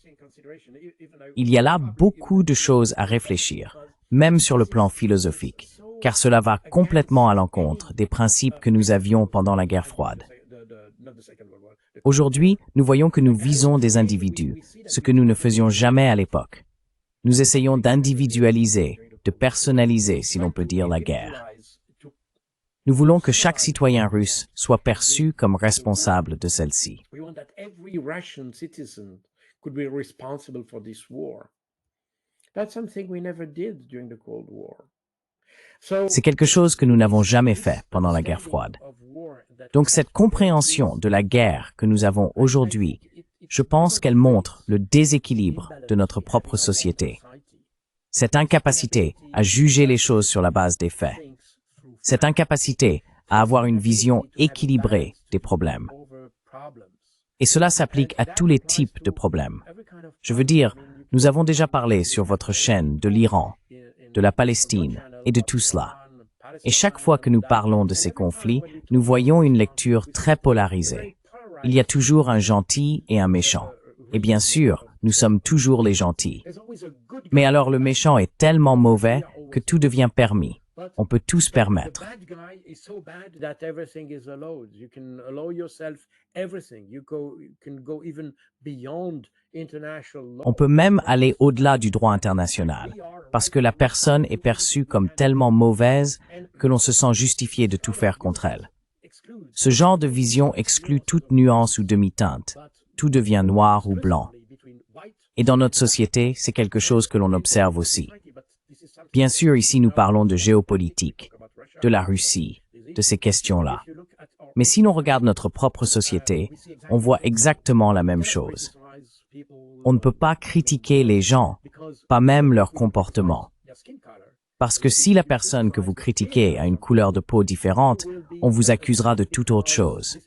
Il y a là beaucoup de choses à réfléchir, même sur le plan philosophique, car cela va complètement à l'encontre des principes que nous avions pendant la guerre froide. Aujourd'hui, nous voyons que nous visons des individus, ce que nous ne faisions jamais à l'époque. Nous essayons d'individualiser, de personnaliser, si l'on peut dire, la guerre. Nous voulons que chaque citoyen russe soit perçu comme responsable de celle-ci. C'est quelque chose que nous n'avons jamais fait pendant la guerre froide. Donc cette compréhension de la guerre que nous avons aujourd'hui, je pense qu'elle montre le déséquilibre de notre propre société. Cette incapacité à juger les choses sur la base des faits. Cette incapacité à avoir une vision équilibrée des problèmes. Et cela s'applique à tous les types de problèmes. Je veux dire, nous avons déjà parlé sur votre chaîne de l'Iran. de la Palestine et de tout cela. Et chaque fois que nous parlons de ces conflits, nous voyons une lecture très polarisée. Il y a toujours un gentil et un méchant. Et bien sûr, nous sommes toujours les gentils. Mais alors le méchant est tellement mauvais que tout devient permis. On peut tout se permettre. On peut même aller au-delà du droit international, parce que la personne est perçue comme tellement mauvaise que l'on se sent justifié de tout faire contre elle. Ce genre de vision exclut toute nuance ou demi-teinte. Tout devient noir ou blanc. Et dans notre société, c'est quelque chose que l'on observe aussi. Bien sûr, ici nous parlons de géopolitique, de la Russie, de ces questions-là. Mais si l'on regarde notre propre société, on voit exactement la même chose. On ne peut pas critiquer les gens, pas même leur comportement. Parce que si la personne que vous critiquez a une couleur de peau différente, on vous accusera de toute autre chose.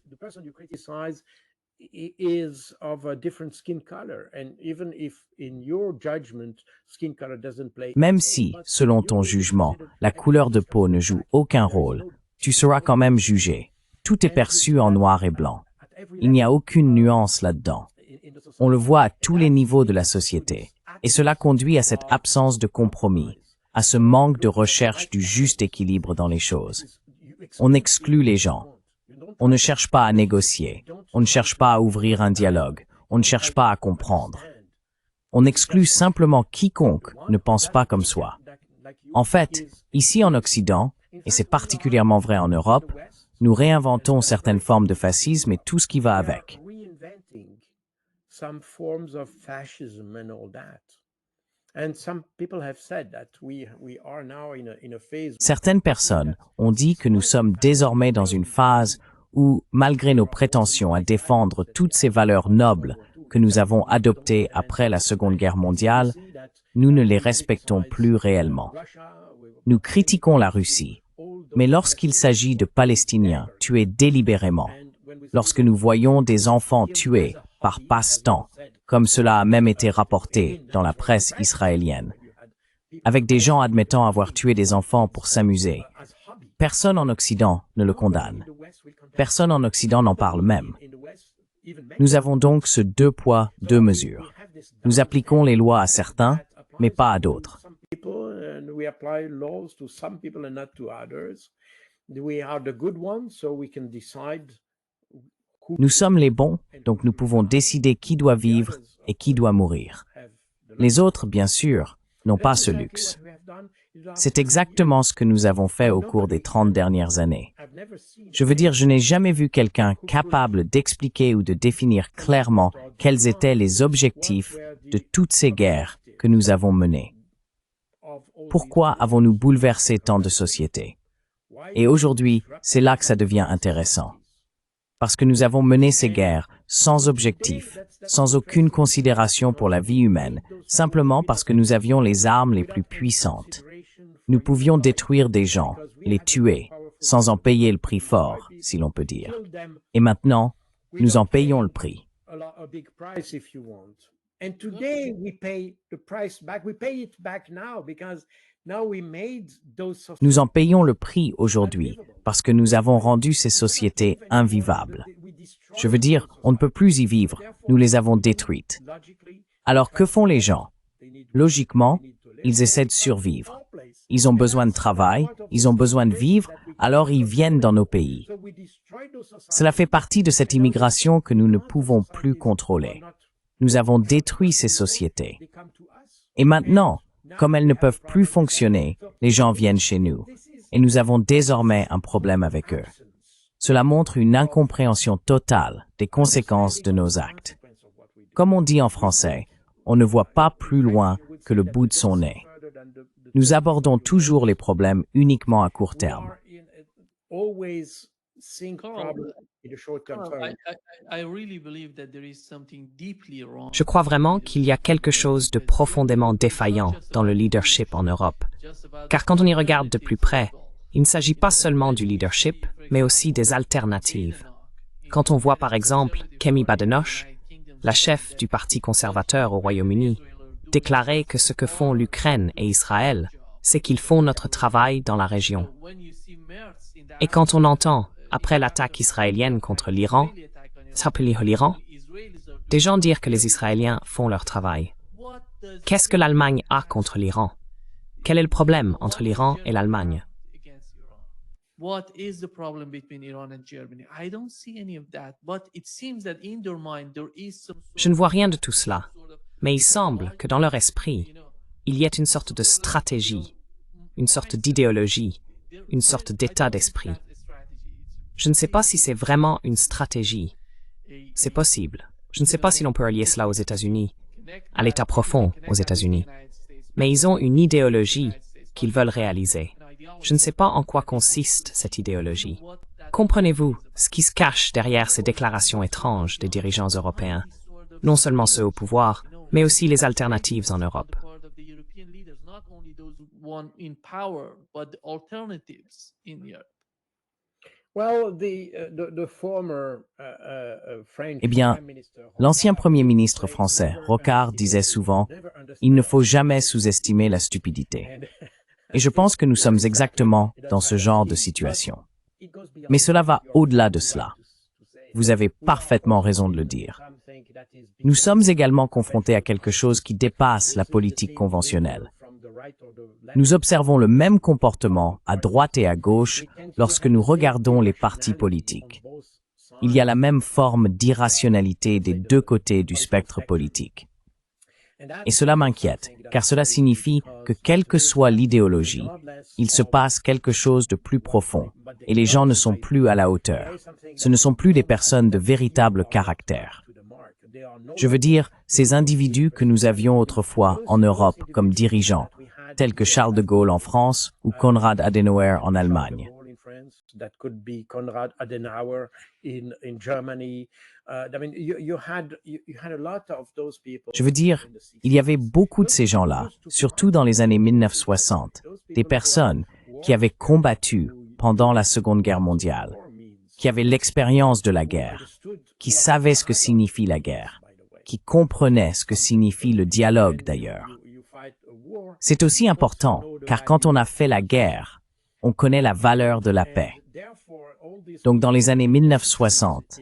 Même si, selon ton jugement, la couleur de peau ne joue aucun rôle, tu seras quand même jugé. Tout est perçu en noir et blanc. Il n'y a aucune nuance là-dedans. On le voit à tous les niveaux de la société. Et cela conduit à cette absence de compromis, à ce manque de recherche du juste équilibre dans les choses. On exclut les gens. On ne cherche pas à négocier. On ne cherche pas à ouvrir un dialogue. On ne cherche pas à comprendre. On exclut simplement quiconque ne pense pas comme soi. En fait, ici en Occident, et c'est particulièrement vrai en Europe, nous réinventons certaines formes de fascisme et tout ce qui va avec. Certaines personnes ont dit que nous sommes désormais dans une phase où, malgré nos prétentions à défendre toutes ces valeurs nobles que nous avons adoptées après la Seconde Guerre mondiale, nous ne les respectons plus réellement. Nous critiquons la Russie, mais lorsqu'il s'agit de Palestiniens tués délibérément, lorsque nous voyons des enfants tués par passe-temps, comme cela a même été rapporté dans la presse israélienne, avec des gens admettant avoir tué des enfants pour s'amuser, personne en Occident ne le condamne. Personne en Occident n'en parle même. Nous avons donc ce deux poids, deux mesures. Nous appliquons les lois à certains, mais pas à d'autres. Nous sommes les bons, donc nous pouvons décider qui doit vivre et qui doit mourir. Les autres, bien sûr, n'ont pas ce luxe. C'est exactement ce que nous avons fait au cours des 30 dernières années. Je veux dire, je n'ai jamais vu quelqu'un capable d'expliquer ou de définir clairement quels étaient les objectifs de toutes ces guerres que nous avons menées. Pourquoi avons-nous bouleversé tant de sociétés? Et aujourd'hui, c'est là que ça devient intéressant. Parce que nous avons mené ces guerres sans objectif, sans aucune considération pour la vie humaine, simplement parce que nous avions les armes les plus puissantes. Nous pouvions détruire des gens, les tuer, sans en payer le prix fort, si l'on peut dire. Et maintenant, nous en payons le prix. Nous en payons le prix aujourd'hui parce que nous avons rendu ces sociétés invivables. Je veux dire, on ne peut plus y vivre, nous les avons détruites. Alors que font les gens? Logiquement, ils essaient de survivre. Ils ont besoin de travail, ils ont besoin de vivre, alors ils viennent dans nos pays. Cela fait partie de cette immigration que nous ne pouvons plus contrôler. Nous avons détruit ces sociétés. Et maintenant, comme elles ne peuvent plus fonctionner, les gens viennent chez nous. Et nous avons désormais un problème avec eux. Cela montre une incompréhension totale des conséquences de nos actes. Comme on dit en français, on ne voit pas plus loin que le bout de son nez. Nous abordons toujours les problèmes uniquement à court terme. Je crois vraiment qu'il y a quelque chose de profondément défaillant dans le leadership en Europe. Car quand on y regarde de plus près, il ne s'agit pas seulement du leadership, mais aussi des alternatives. Quand on voit par exemple Kemi Badenoch, la chef du Parti conservateur au Royaume-Uni, déclarer que ce que font l'Ukraine et Israël, c'est qu'ils font notre travail dans la région. Et quand on entend, après l'attaque israélienne contre l'Iran, des gens dire que les Israéliens font leur travail. Qu'est-ce que l'Allemagne a contre l'Iran? Quel est le problème entre l'Iran et l'Allemagne? What is the problem between Iran and Germany? I don't see any of that, but it seems that in their mind there is some Je ne vois rien de tout cela, mais il semble que dans leur esprit, il y ait une sorte de stratégie, une sorte d'idéologie, une sorte d'état d'esprit. Je ne sais pas si c'est vraiment une stratégie. C'est possible. Je ne sais pas si l'on peut relier cela aux États-Unis, à l'état profond aux États-Unis. Mais ils ont une idéologie qu'ils veulent réaliser. Je ne sais pas en quoi consiste cette idéologie. Comprenez-vous ce qui se cache derrière ces déclarations étranges des dirigeants européens, non seulement ceux au pouvoir, mais aussi les alternatives en Europe? Eh bien, l'ancien Premier ministre français, Rocard, disait souvent « Il ne faut jamais sous-estimer la stupidité ». Et je pense que nous sommes exactement dans ce genre de situation. Mais cela va au-delà de cela. Vous avez parfaitement raison de le dire. Nous sommes également confrontés à quelque chose qui dépasse la politique conventionnelle. Nous observons le même comportement à droite et à gauche lorsque nous regardons les partis politiques. Il y a la même forme d'irrationalité des deux côtés du spectre politique. Et cela m'inquiète, car cela signifie que quelle que soit l'idéologie, il se passe quelque chose de plus profond, et les gens ne sont plus à la hauteur. Ce ne sont plus des personnes de véritable caractère. Je veux dire, ces individus que nous avions autrefois en Europe comme dirigeants, tels que Charles de Gaulle en France ou Konrad Adenauer en Allemagne. Je veux dire, il y avait beaucoup de ces gens-là, surtout dans les années 1960, des personnes qui avaient combattu pendant la Seconde Guerre mondiale, qui avaient l'expérience de la guerre, qui savaient ce que signifie la guerre, qui comprenaient ce que signifie le dialogue d'ailleurs. C'est aussi important, car quand on a fait la guerre, on connaît la valeur de la paix. Donc dans les années 1960,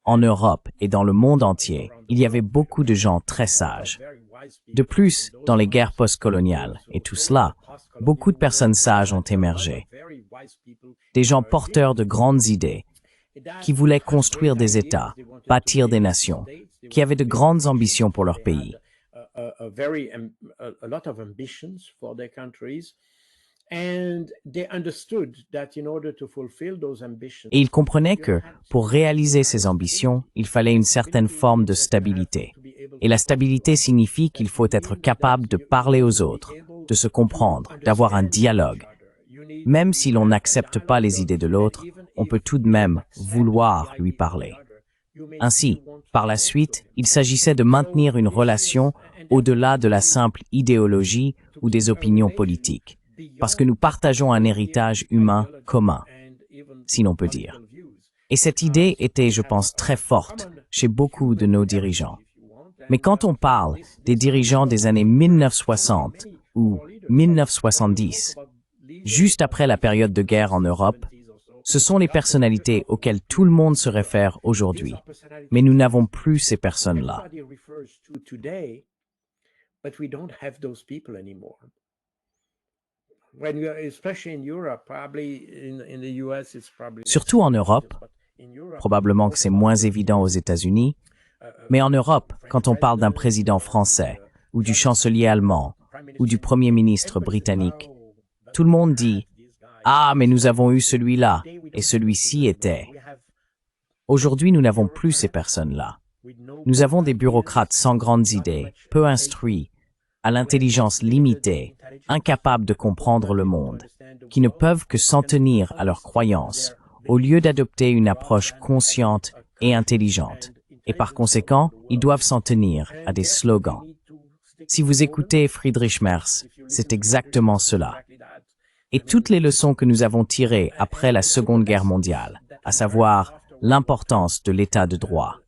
en Europe et dans le monde entier, il y avait beaucoup de gens très sages. De plus, dans les guerres postcoloniales et tout cela, beaucoup de personnes sages ont émergé. Des gens porteurs de grandes idées, qui voulaient construire des États, bâtir des nations, qui avaient de grandes ambitions pour leur pays. Et ils comprenaient que, pour réaliser ces ambitions, il fallait une certaine forme de stabilité. Et la stabilité signifie qu'il faut être capable de parler aux autres, de se comprendre, d'avoir un dialogue. Même si l'on n'accepte pas les idées de l'autre, on peut tout de même vouloir lui parler. Ainsi, par la suite, il s'agissait de maintenir une relation au-delà de la simple idéologie ou des opinions politiques, parce que nous partageons un héritage humain commun, si l'on peut dire. Et cette idée était, je pense, très forte chez beaucoup de nos dirigeants. Mais quand on parle des dirigeants des années 1960 ou 1970, juste après la période de guerre en Europe, ce sont les personnalités auxquelles tout le monde se réfère aujourd'hui. Mais nous n'avons plus ces personnes-là. Surtout en Europe, probablement que c'est moins évident aux États-Unis, mais en Europe, quand on parle d'un président français, ou du chancelier allemand, ou du premier ministre britannique, tout le monde dit « Ah, mais nous avons eu celui-là, et celui-ci était… » Aujourd'hui, nous n'avons plus ces personnes-là. Nous avons des bureaucrates sans grandes idées, peu instruits, à l'intelligence limitée, incapables de comprendre le monde, qui ne peuvent que s'en tenir à leurs croyances, au lieu d'adopter une approche consciente et intelligente. Et par conséquent, ils doivent s'en tenir à des slogans. Si vous écoutez Friedrich Merz, c'est exactement cela. Et toutes les leçons que nous avons tirées après la Seconde Guerre mondiale, à savoir l'importance de l'état de droit,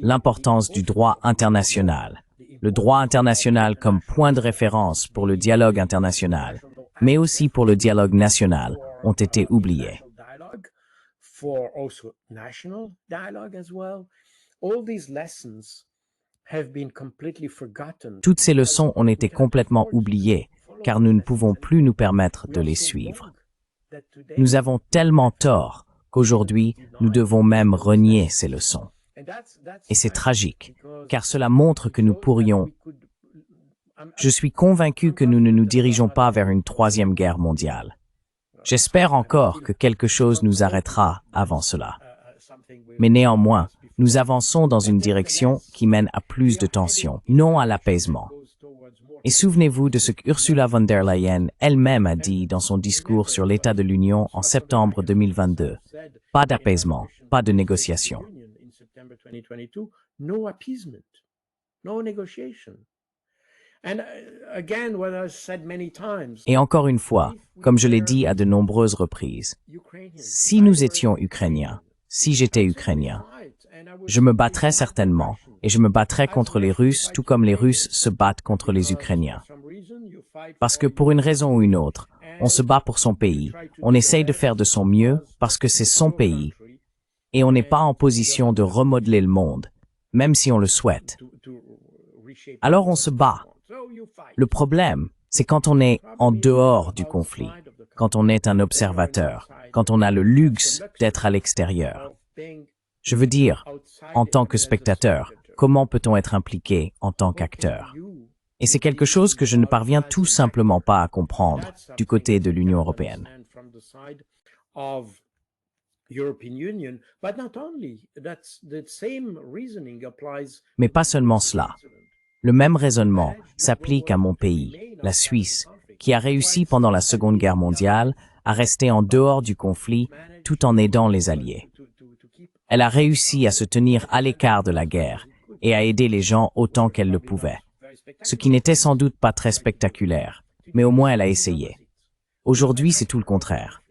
l'importance du droit international, le droit international comme point de référence pour le dialogue international, mais aussi pour le dialogue national, ont été oubliés. For also national dialogue as well. All these lessons have been completely forgotten. Toutes ces leçons ont été complètement oubliées, car nous ne pouvons plus nous permettre de les suivre. Nous avons tellement tort qu'aujourd'hui, nous devons même renier ces leçons. Et c'est tragique, car cela montre que nous pourrions... Je suis convaincu que nous ne nous dirigeons pas vers une troisième guerre mondiale. J'espère encore que quelque chose nous arrêtera avant cela. Mais néanmoins, nous avançons dans une direction qui mène à plus de tensions, non à l'apaisement. Et souvenez-vous de ce qu'Ursula von der Leyen elle-même a dit dans son discours sur l'état de l'Union en septembre 2022. Pas d'apaisement, pas de négociation. Et encore une fois, comme je l'ai dit à de nombreuses reprises, si nous étions Ukrainiens, si j'étais Ukrainien, je me battrais certainement, et je me battrais contre les Russes tout comme les Russes se battent contre les Ukrainiens. Parce que pour une raison ou une autre, on se bat pour son pays, on essaye de faire de son mieux parce que c'est son pays, et on n'est pas en position de remodeler le monde, même si on le souhaite. Alors on se bat. Le problème, c'est quand on est en dehors du conflit, quand on est un observateur, quand on a le luxe d'être à l'extérieur. Je veux dire, en tant que spectateur, comment peut-on être impliqué en tant qu'acteur? Et c'est quelque chose que je ne parviens tout simplement pas à comprendre du côté de l'Union européenne. Mais pas seulement cela. Le même raisonnement s'applique à mon pays, la Suisse, qui a réussi pendant la Seconde Guerre mondiale à rester en dehors du conflit tout en aidant les Alliés. Elle a réussi à se tenir à l'écart de la guerre et à aider les gens autant qu'elle le pouvait. Ce qui n'était sans doute pas très spectaculaire, mais au moins elle a essayé. Aujourd'hui, c'est tout le contraire.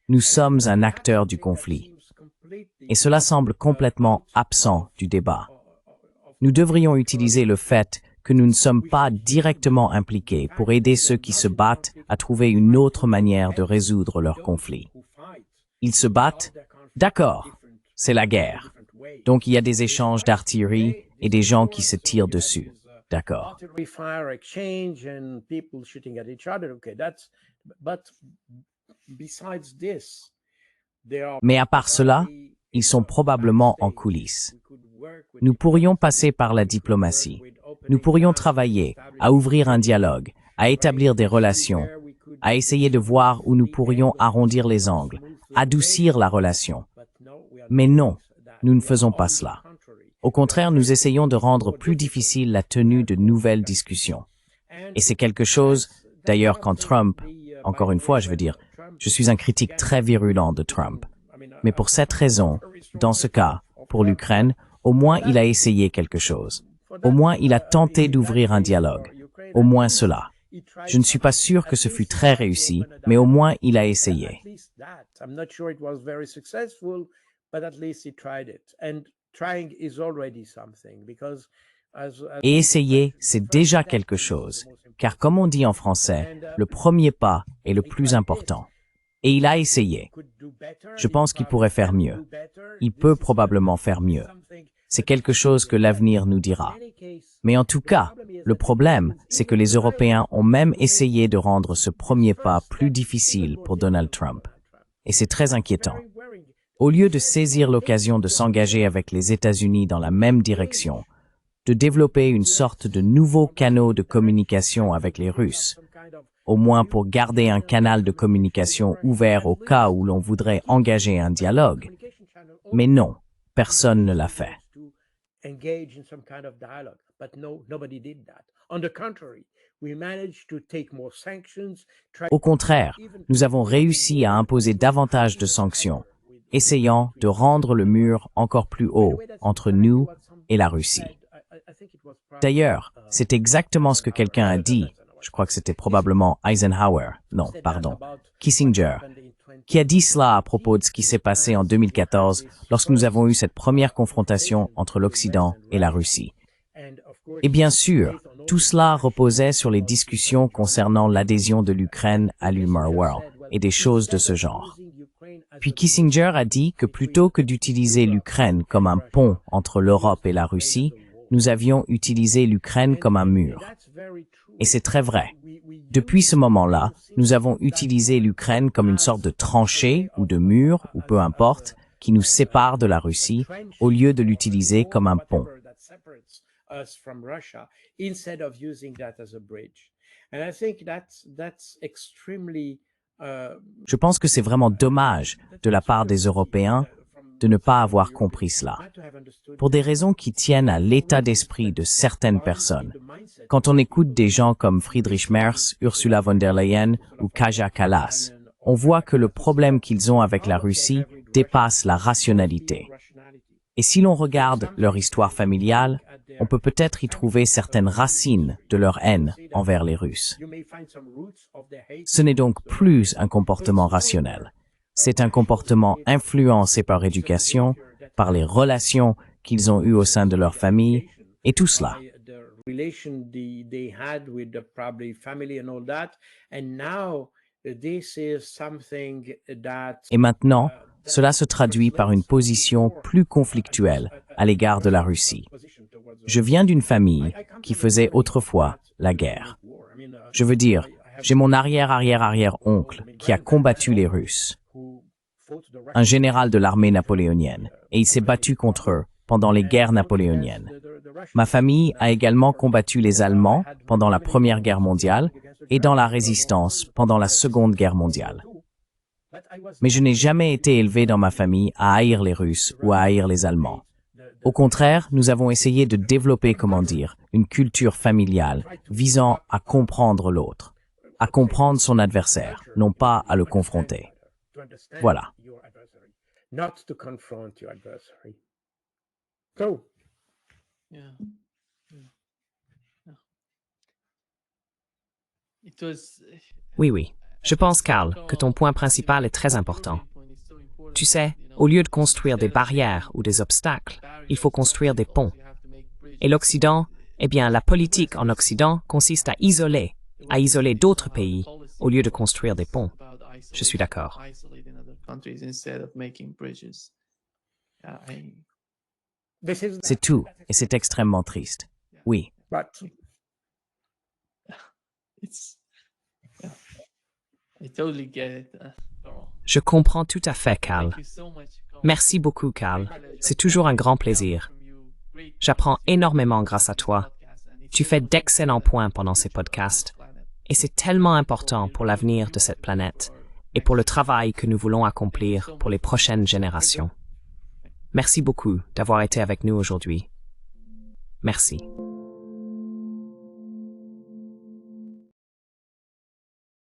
Nous sommes un acteur du conflit. Et cela semble complètement absent du débat. Nous devrions utiliser le fait que nous ne sommes pas directement impliqués pour aider ceux qui se battent à trouver une autre manière de résoudre leur conflit. Ils se battent, d'accord, c'est la guerre. Donc il y a des échanges d'artillerie et des gens qui se tirent dessus, d'accord. Mais à part cela, ils sont probablement en coulisses. Nous pourrions passer par la diplomatie. Nous pourrions travailler à ouvrir un dialogue, à établir des relations, à essayer de voir où nous pourrions arrondir les angles, adoucir la relation. Mais non, nous ne faisons pas cela. Au contraire, nous essayons de rendre plus difficile la tenue de nouvelles discussions. Et c'est quelque chose, d'ailleurs, quand Trump, encore une fois, je veux dire, je suis un critique très virulent de Trump. Mais pour cette raison, dans ce cas, pour l'Ukraine, au moins il a essayé quelque chose. Au moins il a tenté d'ouvrir un dialogue. Au moins cela. Je ne suis pas sûr que ce fut très réussi, mais au moins il a essayé. Et essayer, c'est déjà quelque chose, car comme on dit en français, le premier pas est le plus important. Et il a essayé. Je pense qu'il pourrait faire mieux. Il peut probablement faire mieux. C'est quelque chose que l'avenir nous dira. Mais en tout cas, le problème, c'est que les Européens ont même essayé de rendre ce premier pas plus difficile pour Donald Trump. Et c'est très inquiétant. Au lieu de saisir l'occasion de s'engager avec les États-Unis dans la même direction, de développer une sorte de nouveau canal de communication avec les Russes, au moins pour garder un canal de communication ouvert au cas où l'on voudrait engager un dialogue. Mais non, personne ne l'a fait. Au contraire, nous avons réussi à imposer davantage de sanctions, essayant de rendre le mur encore plus haut entre nous et la Russie. D'ailleurs, c'est exactement ce que quelqu'un a dit, je crois que c'était probablement Kissinger, qui a dit cela à propos de ce qui s'est passé en 2014 lorsque nous avons eu cette première confrontation entre l'Occident et la Russie. Et bien sûr, tout cela reposait sur les discussions concernant l'adhésion de l'Ukraine à l'UMRWorld et des choses de ce genre. Puis Kissinger a dit que plutôt que d'utiliser l'Ukraine comme un pont entre l'Europe et la Russie, nous avions utilisé l'Ukraine comme un mur. Et c'est très vrai. Depuis ce moment-là, nous avons utilisé l'Ukraine comme une sorte de tranchée ou de mur, ou peu importe, qui nous sépare de la Russie, au lieu de l'utiliser comme un pont. Je pense que c'est vraiment dommage de la part des Européens de ne pas avoir compris cela, pour des raisons qui tiennent à l'état d'esprit de certaines personnes. Quand on écoute des gens comme Friedrich Merz, Ursula von der Leyen ou Kaja Kallas, on voit que le problème qu'ils ont avec la Russie dépasse la rationalité. Et si l'on regarde leur histoire familiale, on peut peut-être y trouver certaines racines de leur haine envers les Russes. Ce n'est donc plus un comportement rationnel. C'est un comportement influencé par l'éducation, par les relations qu'ils ont eues au sein de leur famille, et tout cela. Et maintenant, cela se traduit par une position plus conflictuelle à l'égard de la Russie. Je viens d'une famille qui faisait autrefois la guerre. Je veux dire, j'ai mon arrière-arrière-arrière-oncle qui a combattu les Russes, un général de l'armée napoléonienne, et il s'est battu contre eux pendant les guerres napoléoniennes. Ma famille a également combattu les Allemands pendant la Première Guerre mondiale et dans la résistance pendant la Seconde Guerre mondiale. Mais je n'ai jamais été élevé dans ma famille à haïr les Russes ou à haïr les Allemands. Au contraire, nous avons essayé de développer, une culture familiale visant à comprendre l'autre, à comprendre son adversaire, non pas à le confronter. Voilà. Yeah. Yeah. It was. Oui. Je pense, Karl, que ton point principal est très important. Tu sais, au lieu de construire des barrières ou des obstacles, il faut construire des ponts. Et l'Occident, la politique en Occident consiste à isoler d'autres pays au lieu de construire des ponts. Je suis d'accord. C'est tout, et c'est extrêmement triste. Oui. Je comprends tout à fait, Karl. Merci beaucoup, Karl. C'est toujours un grand plaisir. J'apprends énormément grâce à toi. Tu fais d'excellents points pendant ces podcasts. Et c'est tellement important pour l'avenir de cette planète et pour le travail que nous voulons accomplir pour les prochaines générations. Merci beaucoup d'avoir été avec nous aujourd'hui. Merci.